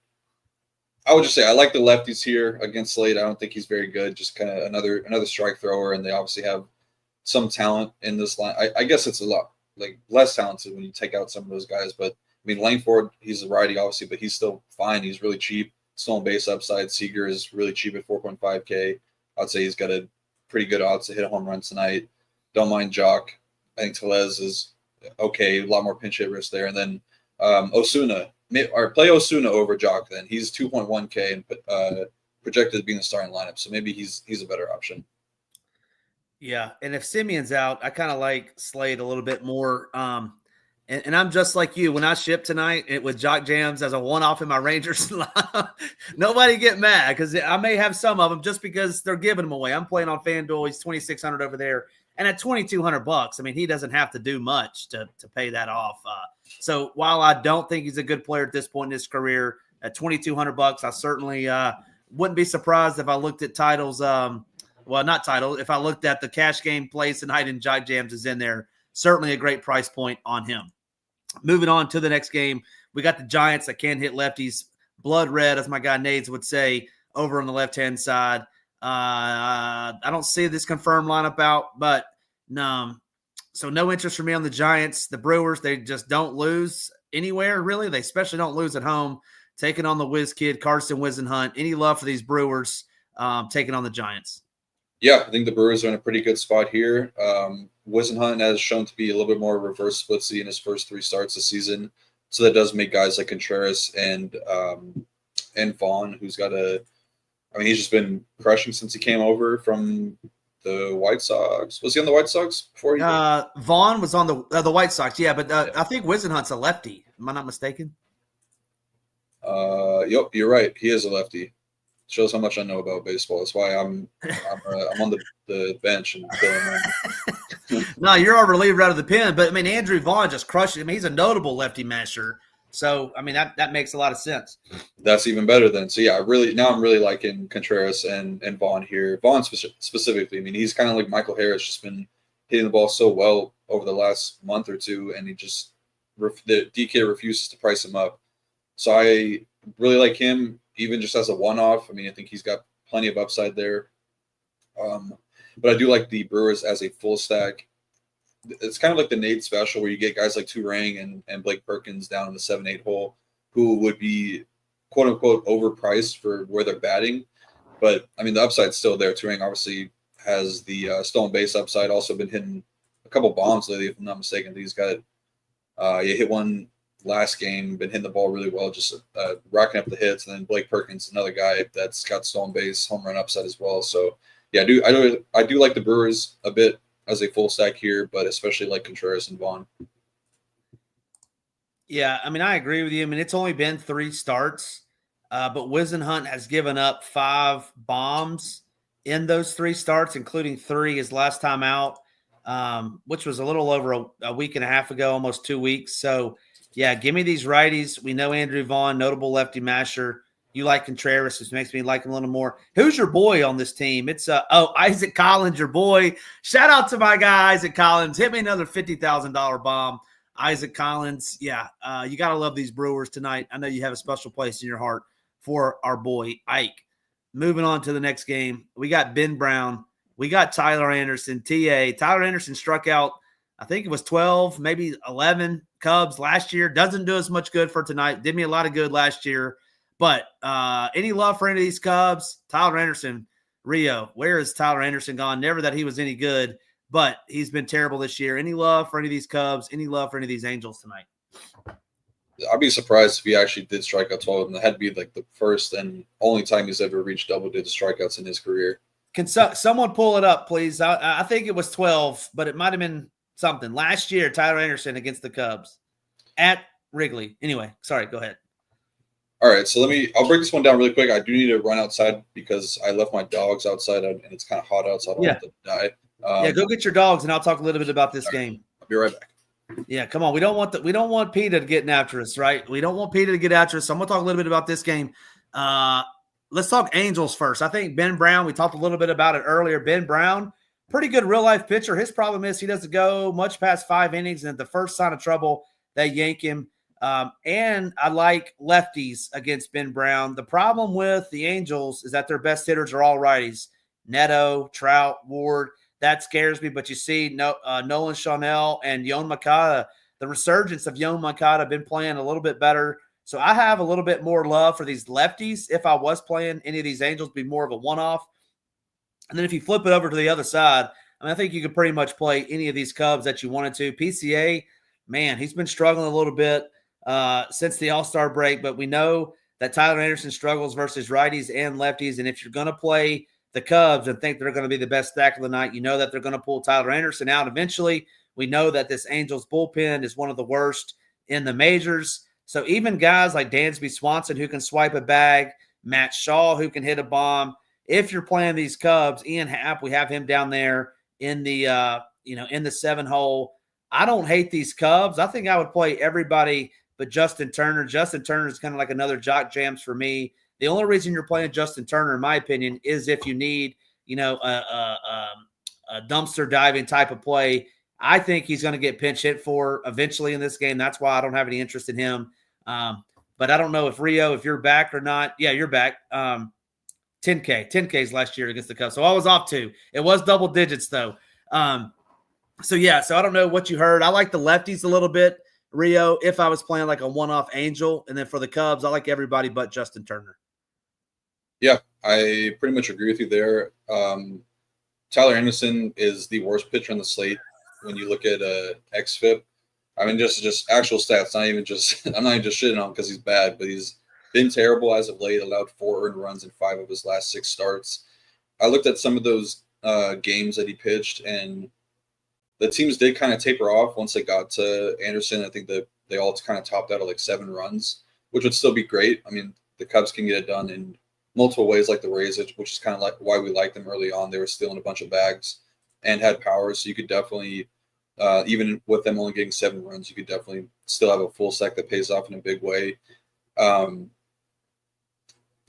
I would just say I like the lefties here against Slade. I don't think he's very good. Just kind of another strike thrower, and they obviously have some talent in this line. I guess it's a lot like less talented when you take out some of those guys. But I mean, Langford, he's a righty, obviously, but he's still fine. He's really cheap. Still on base upside. Seager is really cheap at 4.5K. I'd say he's got a pretty good odds to hit a home run tonight. Don't mind Jock. I think Tellez is okay. A lot more pinch hit risk there. And then Osuna, or play Osuna over Jock then. He's 2.1K and projected to be in the starting lineup. So maybe he's a better option. Yeah, and if Simeon's out, I kind of like Slade a little bit more. And I'm just like you. When I ship tonight with Jock Jams as a one-off in my Rangers lineup, nobody get mad because I may have some of them just because they're giving them away. I'm playing on FanDuel. He's $2,600 over there. And at $2,200, I mean, he doesn't have to do much to pay that off. So while I don't think he's a good player at this point in his career, at $2,200, I certainly wouldn't be surprised if I looked at titles. Not title. If I looked at the cash game plays tonight and Jog Jams is in there, certainly a great price point on him. Moving on to the next game, we got the Giants that can hit lefties. Blood red, as my guy Nades would say, over on the left-hand side. I don't see this confirmed lineup out, but so no interest for me on the Giants. The Brewers, they just don't lose anywhere, really. They especially don't lose at home, taking on the whiz kid, Carson Whisenhunt. Any love for these Brewers taking on the Giants? Yeah, I think the Brewers are in a pretty good spot here. Whisenhunt has shown to be a little bit more reverse splitsy in his first 3 starts this season. So that does make guys like Contreras and Vaughn, who's got he's just been crushing since he came over from the White Sox. Was he on the White Sox before? Vaughn was on the White Sox, yeah, but I think Whisenhunt's a lefty. Am I not mistaken? Yep, you're right. He is a lefty. Shows how much I know about baseball. That's why I'm on the bench and filling in. No, you're our reliever out of the pen, but Andrew Vaughn just crushed it. He's a notable lefty masher. So that makes a lot of sense. That's even better then. So yeah, I'm really liking Contreras and Vaughn here. Vaughn specifically. He's kind of like Michael Harris, just been hitting the ball so well over the last month or two, and the DK refuses to price him up. So I really like him, even just as a one-off. I think he's got plenty of upside there. But I do like the Brewers as a full stack. It's kind of like the Nate special where you get guys like Turang and Blake Perkins down in the 7-8 hole who would be quote-unquote overpriced for where they're batting. But, the upside's still there. Turang obviously has the stolen base upside, also been hitting a couple bombs lately, if I'm not mistaken. He's got he hit one last game, been hitting the ball really well, just racking up the hits. And then Blake Perkins, another guy that's got stolen base, home run upside as well. So, yeah, I do like the Brewers a bit as a full stack here, but especially like Contreras and Vaughn. Yeah, I agree with you. It's only been 3 starts, but Whisenhunt has given up 5 bombs in those 3 starts, including 3 his last time out, which was a little over a week and a half ago, almost 2 weeks. So, yeah, give me these righties. We know Andrew Vaughn, notable lefty masher. You like Contreras, which makes me like him a little more. Who's your boy on this team? It's Isaac Collins, your boy. Shout out to my guy, Isaac Collins. Hit me another $50,000 bomb. Isaac Collins, yeah, you got to love these Brewers tonight. I know you have a special place in your heart for our boy, Ike. Moving on to the next game, we got Ben Brown. We got Tyler Anderson, TA. Tyler Anderson struck out, I think it was 12, maybe 11 Cubs last year. Doesn't do as much good for tonight. Did me a lot of good last year. But any love for any of these Cubs? Tyler Anderson, Rio, where is Tyler Anderson gone? Never that he was any good, but he's been terrible this year. Any love for any of these Cubs? Any love for any of these Angels tonight? I'd be surprised if he actually did strike out 12, and that had to be like the first and only time he's ever reached double-digit strikeouts in his career. Can someone pull it up, please? I think it was 12, but it might have been something. Last year, Tyler Anderson against the Cubs at Wrigley. Anyway, sorry, go ahead. All right, so I'll break this one down really quick. I do need to run outside because I left my dogs outside and it's kind of hot outside. I don't want to die. Go get your dogs and I'll talk a little bit about this game. I'll be right back. Yeah, come on. We don't want Peta getting after us, right? We don't want Peta to get after us. So I'm going to talk a little bit about this game. Let's talk Angels first. I think Ben Brown, we talked a little bit about it earlier. Ben Brown, pretty good real-life pitcher. His problem is he doesn't go much past 5 innings, and at the first sign of trouble, they yank him. And I like lefties against Ben Brown. The problem with the Angels is that their best hitters are all righties. Neto, Trout, Ward. That scares me. But you see Nolan Chanel and Yon Makata, the resurgence of Yon Makata, been playing a little bit better. So I have a little bit more love for these lefties. If I was playing any of these Angels, be more of a one-off. And then if you flip it over to the other side, I think you could pretty much play any of these Cubs that you wanted to. PCA, man, he's been struggling a little bit since the All-Star break, but we know that Tyler Anderson struggles versus righties and lefties, and if you're going to play the Cubs and think they're going to be the best stack of the night, you know that they're going to pull Tyler Anderson out eventually. We know that this Angels bullpen is one of the worst in the majors, so even guys like Dansby Swanson who can swipe a bag, Matt Shaw who can hit a bomb, if you're playing these Cubs, Ian Happ, we have him down there in the in the 7-hole. I don't hate these Cubs. I think I would play everybody but Justin Turner. Justin Turner is kind of like another Jock Jams for me. The only reason you're playing Justin Turner, in my opinion, is if you need, a dumpster diving type of play. I think he's going to get pinch hit for eventually in this game. That's why I don't have any interest in him. But I don't know if Rio, if you're back or not. Yeah, you're back. 10Ks last year against the Cubs. So I was off too. It was double digits though. So I don't know what you heard. I like the lefties a little bit, Rio, if I was playing like a one-off Angel. And then for the Cubs, I like everybody but Justin Turner. Yeah, I pretty much agree with you there. Tyler Anderson is the worst pitcher on the slate when you look at xFIP. I mean, just actual stats. Not even just I'm not even just shitting on him because he's bad, but he's been terrible as of late. Allowed 4 earned runs in 5 of his last 6 starts. I looked at some of those games that he pitched, and the teams did kind of taper off once they got to Anderson. I think that they all kind of topped out at like 7 runs, which would still be great. I mean, the Cubs can get it done in multiple ways, like the Rays, which is kind of like why we liked them early on. They were stealing a bunch of bags and had power, so you could definitely, even with them only getting 7 runs, you could definitely still have a full stack that pays off in a big way.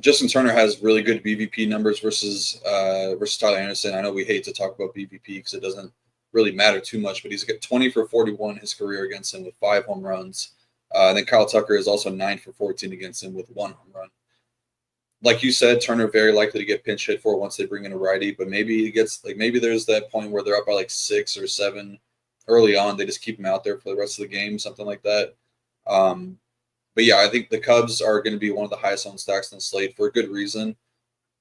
Justin Turner has really good BVP numbers versus Tyler Anderson. I know we hate to talk about BVP because it doesn't really matter too much, but he's got 20 for 41 his career against him with 5 home runs. And then Kyle Tucker is also 9 for 14 against him with 1 home run. Like you said, Turner very likely to get pinch hit for once they bring in a righty, but maybe there's that point where they're up by like 6 or 7 early on. They just keep him out there for the rest of the game, something like that. But yeah, I think the Cubs are going to be one of the highest owned stacks on the slate for a good reason.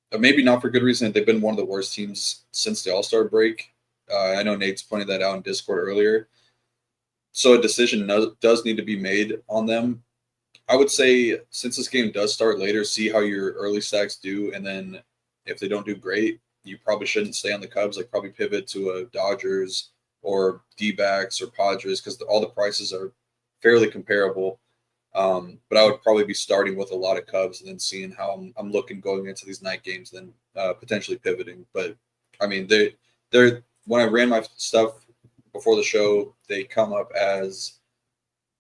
But maybe not for good reason. They've been one of the worst teams since the All-Star break. I know Nate's pointed that out in Discord earlier. So a decision does need to be made on them. I would say since this game does start later, see how your early stacks do. And then if they don't do great, you probably shouldn't stay on the Cubs. Like probably pivot to a Dodgers or D-backs or Padres because all the prices are fairly comparable. But I would probably be starting with a lot of Cubs and then seeing how I'm looking going into these night games, then potentially pivoting. But I mean, they're when I ran my stuff before the show, they come up as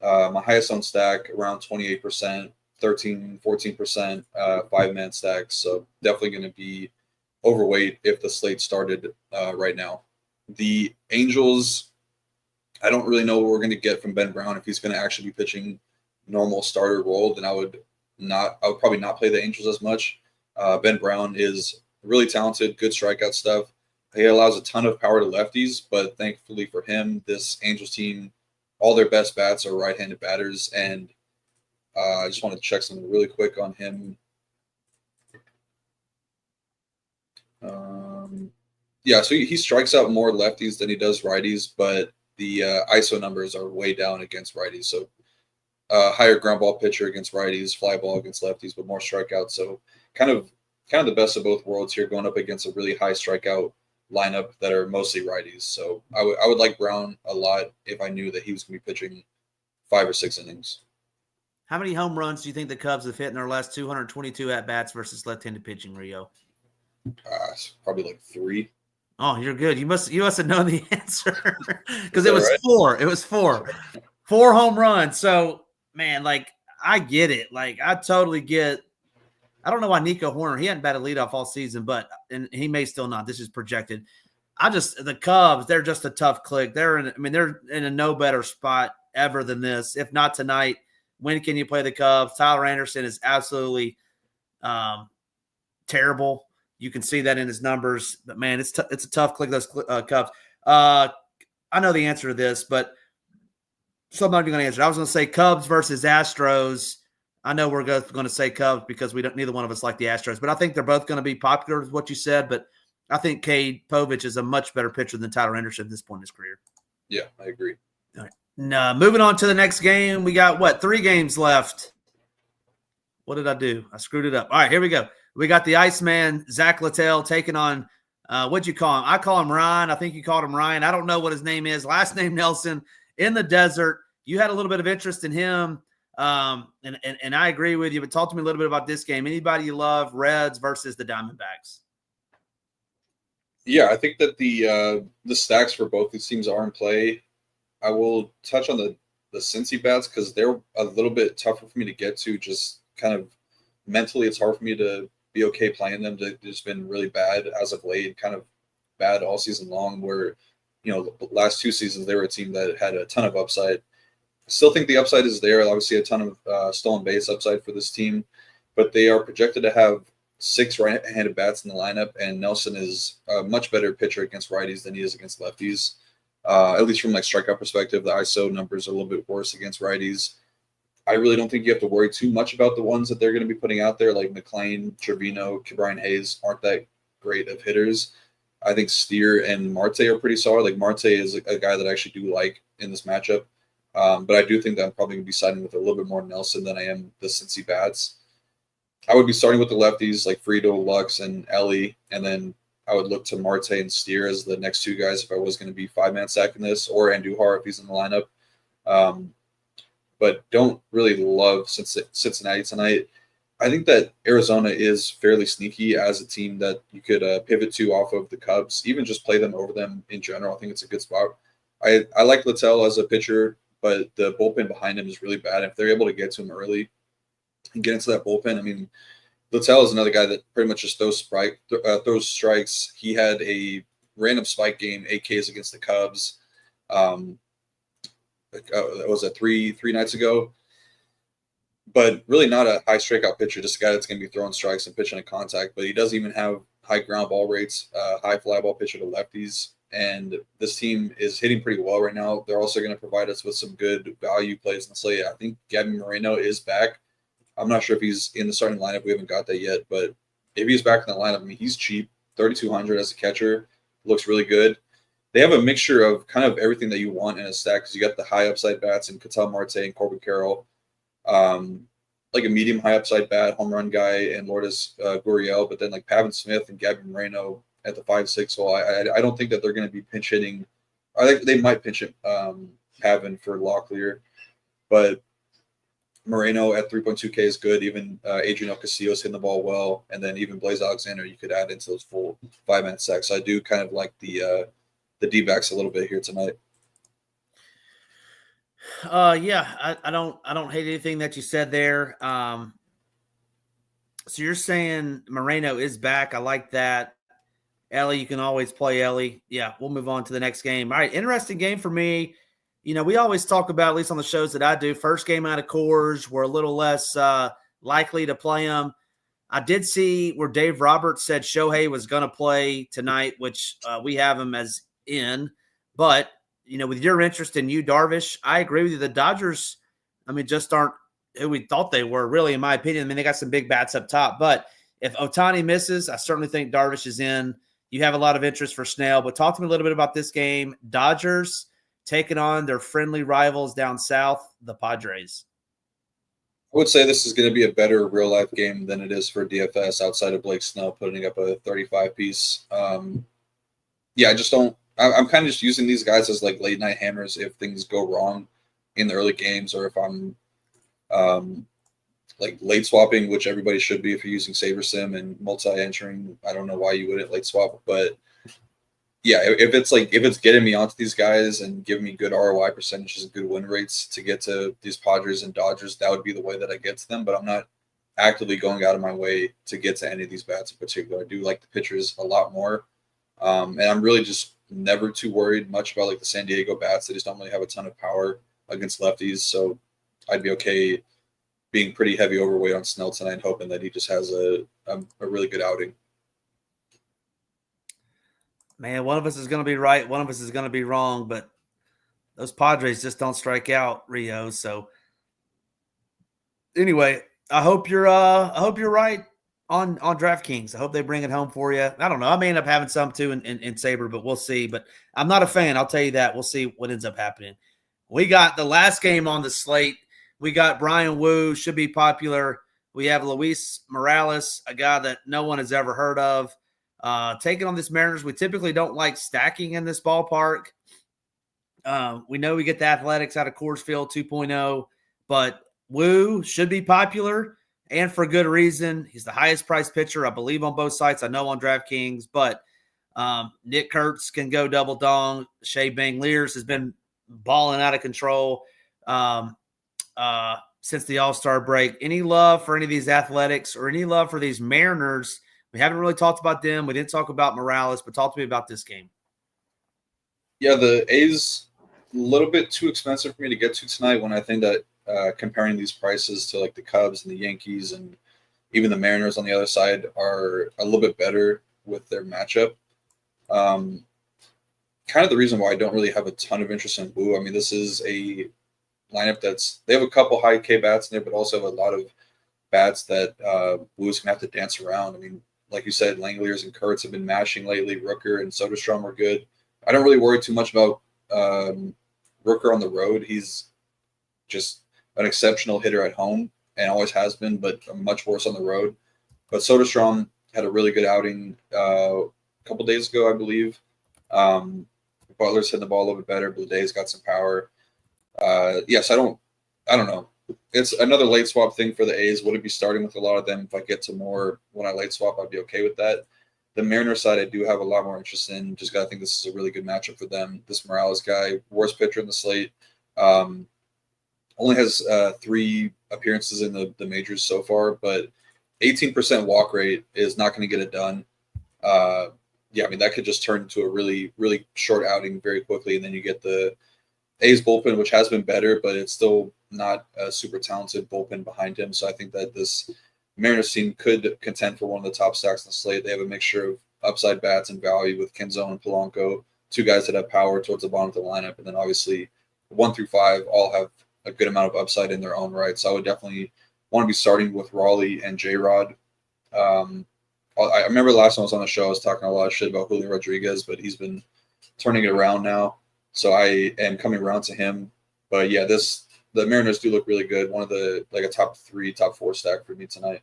my highest owned stack around 28%, 13, 14%, 5-man stacks. So definitely going to be overweight if the slate started right now. The Angels, I don't really know what we're going to get from Ben Brown. If he's going to actually be pitching normal starter role, then I would probably not play the Angels as much. Ben Brown is really talented, good strikeout stuff. He allows a ton of power to lefties, but thankfully for him, this Angels team, all their best bats are right-handed batters, and I just want to check something really quick on him. So he strikes out more lefties than he does righties, but the ISO numbers are way down against righties. So higher ground ball pitcher against righties, fly ball against lefties, but more strikeouts. So kind of the best of both worlds here, going up against a really high strikeout lineup that are mostly righties. So I would like Brown a lot if I knew that he was going to be pitching 5 or 6 innings. How many home runs do you think the Cubs have hit in their last 222 at-bats versus left-handed pitching, Rio? Probably like 3. Oh, you're good. You must have known the answer because it was right? 4. It was 4. 4 home runs. So, man, like, I get it. Like, I totally get. I don't know why Nico Horner, he hadn't batted leadoff all season, and he may still not. This is projected. The Cubs, they're just a tough click. They're in a no better spot ever than this. If not tonight, when can you play the Cubs? Tyler Anderson is absolutely terrible. You can see that in his numbers. But, man, it's a tough click, those Cubs. I know the answer to this, but so I'm not even going to answer it. I was going to say Cubs versus Astros. I know we're going to say Cubs because neither one of us like the Astros, but I think they're both going to be popular with what you said. But I think Cade Povich is a much better pitcher than Tyler Anderson at this point in his career. Yeah, I agree. All right. Now, moving on to the next game. We got 3 games left. What did I do? I screwed it up. All right, here we go. We got the Iceman, Zach Littell, taking on, what'd you call him? I call him Ryan. I think you called him Ryan. I don't know what his name is. Last name Nelson, in the desert. You had a little bit of interest in him. And I agree with you, but talk to me a little bit about this game. Anybody you love, Reds versus the Diamondbacks? Yeah, I think that the stacks for both these teams are in play. I will touch on the Cincy bats because they're a little bit tougher for me to get to, just kind of mentally it's hard for me to be okay playing them. They've just been really bad as of late, kind of bad all season long, where, the last 2 seasons they were a team that had a ton of upside. I still think the upside is there. Obviously a ton of stolen base upside for this team, but they are projected to have 6 right-handed bats in the lineup, and Nelson is a much better pitcher against righties than he is against lefties. At least from like strikeout perspective, the ISO numbers are a little bit worse against righties. I really don't think you have to worry too much about the ones that they're going to be putting out there, like McLean, Trevino, Brian Hayes aren't that great of hitters. I think Steer and Marte are pretty solid. Like Marte is a guy that I actually do like in this matchup. But I do think that I'm probably going to be siding with a little bit more Nelson than I am the Cincy bats. I would be starting with the lefties like Frito, Lux, and Ellie, and then I would look to Marte and Steer as the next 2 guys if I was going to be 5-man sacking this, or Andujar if he's in the lineup. But don't really love Cincinnati tonight. I think that Arizona is fairly sneaky as a team that you could pivot to off of the Cubs, even just play them over them in general. I think it's a good spot. I like Littell as a pitcher, but the bullpen behind him is really bad. If they're able to get to him early and get into that bullpen, I mean, Littell is another guy that pretty much just throws strikes. He had a random spike game, 8 Ks against the Cubs. That was 3 nights ago. But really not a high strikeout pitcher, just a guy that's going to be throwing strikes and pitching a contact. But he doesn't even have high ground ball rates, high fly ball pitcher to lefties. And this team is hitting pretty well right now. They're also going to provide us with some good value plays in the slate. I think Gavin Moreno is back. I'm not sure if he's in the starting lineup. We haven't got that yet. But if he's back in the lineup, I mean, he's cheap. 3,200 as a catcher. Looks really good. They have a mixture of kind of everything that you want in a stack, because you got the high upside bats in Ketel Marte and Corbin Carroll. Like a medium high upside bat, home run guy, and Lourdes Gurriel, but then like Pavin Smith and Gavin Moreno at the 5-6 hole. I don't think that they're going to be pinch hitting. I think they might pinch hit Pavin for Locklear, but Moreno at 3.2K is good. Even Adrian Ocasio hitting the ball well, and then even Blaze Alexander you could add into those full 5-man sacks. So I do kind of like the D-backs a little bit here tonight. Yeah, I don't hate anything that you said there. So you're saying Moreno is back. I like that. Ellie, you can always play Ellie. Yeah, we'll move on to the next game. All right, interesting game for me. We always talk about, at least on the shows that I do, first game out of Coors, we're a little less likely to play them. I did see where Dave Roberts said Shohei was going to play tonight, which we have him as in. But, with your interest in Yu Darvish, I agree with you. The Dodgers, just aren't who we thought they were, really, in my opinion. They got some big bats up top. But if Ohtani misses, I certainly think Darvish is in. You have a lot of interest for Snell. But talk to me a little bit about this game. Dodgers taking on their friendly rivals down south, the Padres. I would say this is going to be a better real-life game than it is for DFS outside of Blake Snell putting up a 35-piece. Yeah, I just don't – I'm kind of just using these guys as like late-night hammers if things go wrong in the early games, or if I'm like late swapping, which everybody should be if you're using SaberSim and multi-entering. I don't know why you wouldn't late swap, but yeah, if it's getting me onto these guys and giving me good ROI percentages and good win rates to get to these Padres and Dodgers, that would be the way that I get to them. But I'm not actively going out of my way to get to any of these bats in particular. I do like the pitchers a lot more. And I'm really just never too worried much about like the San Diego bats. They just don't really have a ton of power against lefties. So I'd be okay being pretty heavy overweight on Snell tonight, hoping that he just has a really good outing. Man, one of us is going to be right. One of us is going to be wrong, but those Padres just don't strike out, Rio. So anyway, I hope you're right on DraftKings. I hope they bring it home for you. I don't know. I may end up having some too in Saber, but we'll see. But I'm not a fan. I'll tell you that. We'll see what ends up happening. We got the last game on the slate. We got Brian Wu, should be popular. We have Luis Morales, a guy that no one has ever heard of. Taking on this Mariners, we typically don't like stacking in this ballpark. We know we get the Athletics out of Coors Field 2.0, but Wu should be popular, and for good reason. He's the highest priced pitcher, I believe, on both sites. I know on DraftKings, but Nick Kurtz can go double dong. Shea Bang Lears has been balling out of control. since the All-Star break. Any love for any of these Athletics or any love for these Mariners? We haven't really talked about them. We didn't talk about Morales, but talk to me about this game. Yeah, the A's a little bit too expensive for me to get to tonight when I think that comparing these prices to like the Cubs and the Yankees and even the Mariners on the other side are a little bit better with their matchup. Kind of the reason why I don't really have a ton of interest in Wu. I mean, this is a lineup they have a couple high K bats in there, but also have a lot of bats that Wu's going to have to dance around. I mean, like you said, Langeliers and Kurtz have been mashing lately. Rooker and Soderstrom are good. I don't really worry too much about Rooker on the road. He's just an exceptional hitter at home and always has been, but much worse on the road. But Soderstrom had a really good outing a couple days ago, I believe. Butler's hitting the ball a little bit better. Blue Day's got some power. Yes, I don't know. It's another late swap thing for the A's. Would it be starting with a lot of them? If I get to more when I late swap, I'd be okay with that. The Mariners side, I do have a lot more interest in. Just got to think this is a really good matchup for them. This Morales guy, worst pitcher in the slate, only has 3 appearances in the majors so far, but 18% walk rate is not going to get it done. I mean, that could just turn into a really, really short outing very quickly, and then you get the A's bullpen, which has been better, but it's still not a super talented bullpen behind him. So I think that this Mariners team could contend for one of the top stacks in the slate. They have a mixture of upside bats and value with Kenzo and Polanco, 2 guys that have power towards the bottom of the lineup. And then obviously 1 through 5 all have a good amount of upside in their own right. So I would definitely want to be starting with Raleigh and J-Rod. I remember the last time I was on the show, I was talking a lot of shit about Julio Rodriguez, but he's been turning it around now. So I am coming around to him. But yeah, the Mariners do look really good. One of the a top 3, top 4 stack for me tonight.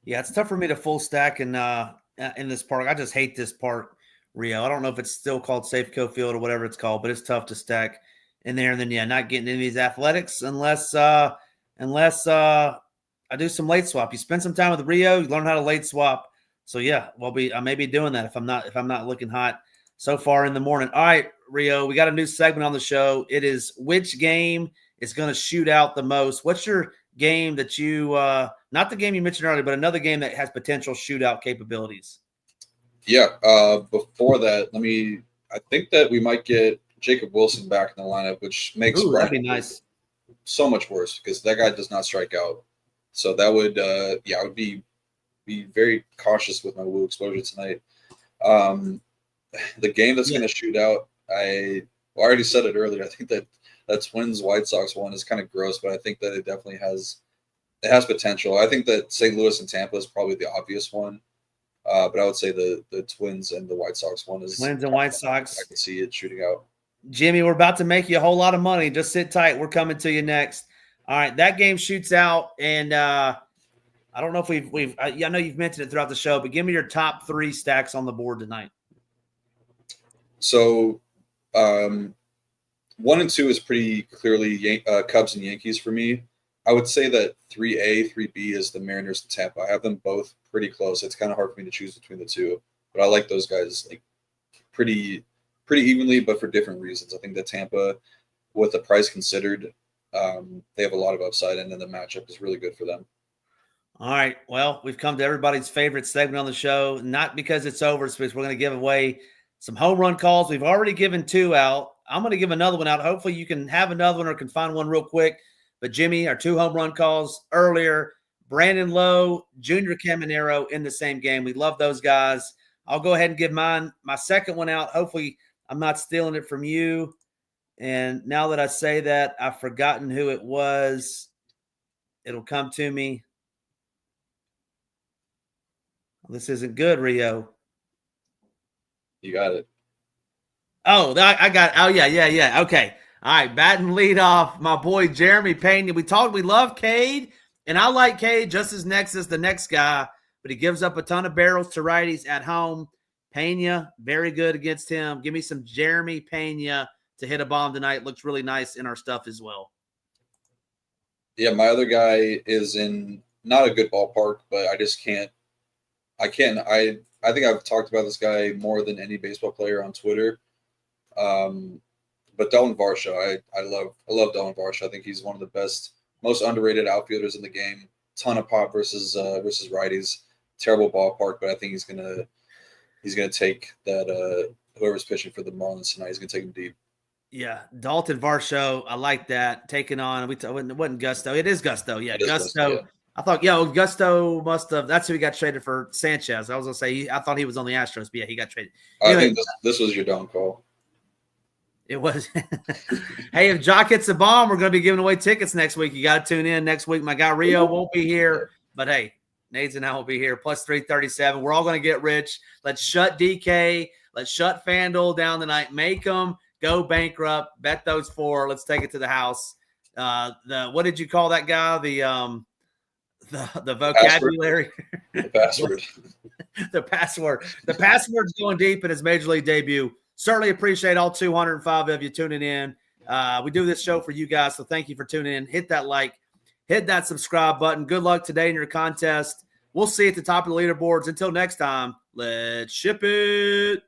Yeah, it's tough for me to full stack in this park. I just hate this park, Rio. I don't know if it's still called Safeco Field or whatever it's called, but it's tough to stack in there. And then not getting into these Athletics unless I do some late swap. You spend some time with Rio, you learn how to late swap. So yeah, I may be doing that if I'm not looking hot so far in the morning. All right, Rio, we got a new segment on the show. It is which game is going to shoot out the most. What's your game that you not the game you mentioned earlier, but another game that has potential shootout capabilities? Yeah, before that, I think that we might get Jacob Wilson back in the lineup, which makes that'd be nice. So much worse because that guy does not strike out. So that would I would be very cautious with my Wu exposure tonight. The game that's going to shoot out, I already said it earlier. I think that Twins White Sox one is kind of gross, but I think that it definitely has potential. I think that St. Louis and Tampa is probably the obvious one, but I would say the Twins and the White Sox one is Twins and White Sox. I can see it shooting out. Jimmy, we're about to make you a whole lot of money. Just sit tight. We're coming to you next. All right, that game shoots out, and I don't know if I know you've mentioned it throughout the show, but give me your top 3 stacks on the board tonight. So, 1 and 2 is pretty clearly Cubs and Yankees for me. I would say that 3A, 3B is the Mariners and Tampa. I have them both pretty close. It's kind of hard for me to choose between the 2, but I like those guys pretty evenly, but for different reasons. I think that Tampa, with the price considered, they have a lot of upside, and then the matchup is really good for them. All right. Well, we've come to everybody's favorite segment on the show, not because it's over, it's because we're going to give away some home run calls. We've already given 2 out. I'm going to give another one out. Hopefully you can have another one or can find one real quick. But Jimmy, our 2 home run calls earlier, Brandon Lowe, Junior Caminero in the same game. We love those guys. I'll go ahead and give my second one out. Hopefully I'm not stealing it from you. And now that I say that, I've forgotten who it was. It'll come to me. This isn't good, Rio. You got it. Oh, I got it. Oh, yeah. Okay. All right. Batting lead off, my boy Jeremy Pena. We love Cade, and I like Cade just as the next guy, but he gives up a ton of barrels to righties at home. Pena, very good against him. Give me some Jeremy Pena to hit a bomb tonight. Looks really nice in our stuff as well. Yeah, my other guy is in not a good ballpark, but I just can't. I think I've talked about this guy more than any baseball player on Twitter. but Dalton Varsho, I love Dalton Varsho. I think he's one of the best, most underrated outfielders in the game. Ton of pop versus righties. Terrible ballpark, but I think he's gonna take that. Whoever's pitching for the Marlins tonight, he's gonna take him deep. Yeah, Dalton Varsho, I like that. Taking on, it wasn't Gusto. It is Gusto. Yeah, Gusto. Yeah. I thought, Gusto must have. That's who he got traded for Sanchez. I was gonna say, I thought he was on the Astros, but yeah, he got traded. Anyway, I think this was your downfall. It was. Hey, if Jock hits a bomb, we're gonna be giving away tickets next week. You got to tune in next week. My guy Rio won't be here, but hey, Nades and I will be here. Plus 337. We're all gonna get rich. Let's shut DK. Let's shut FanDuel down tonight. Make them go bankrupt. Bet those 4. Let's take it to the house. What did you call that guy? The vocabulary. The password. The password. The password's going deep in his major league debut. Certainly appreciate all 205 of you tuning in. We do this show for you guys, so thank you for tuning in. Hit that like, hit that subscribe button. Good luck today in your contest. We'll see you at the top of the leaderboards. Until next time, let's ship it.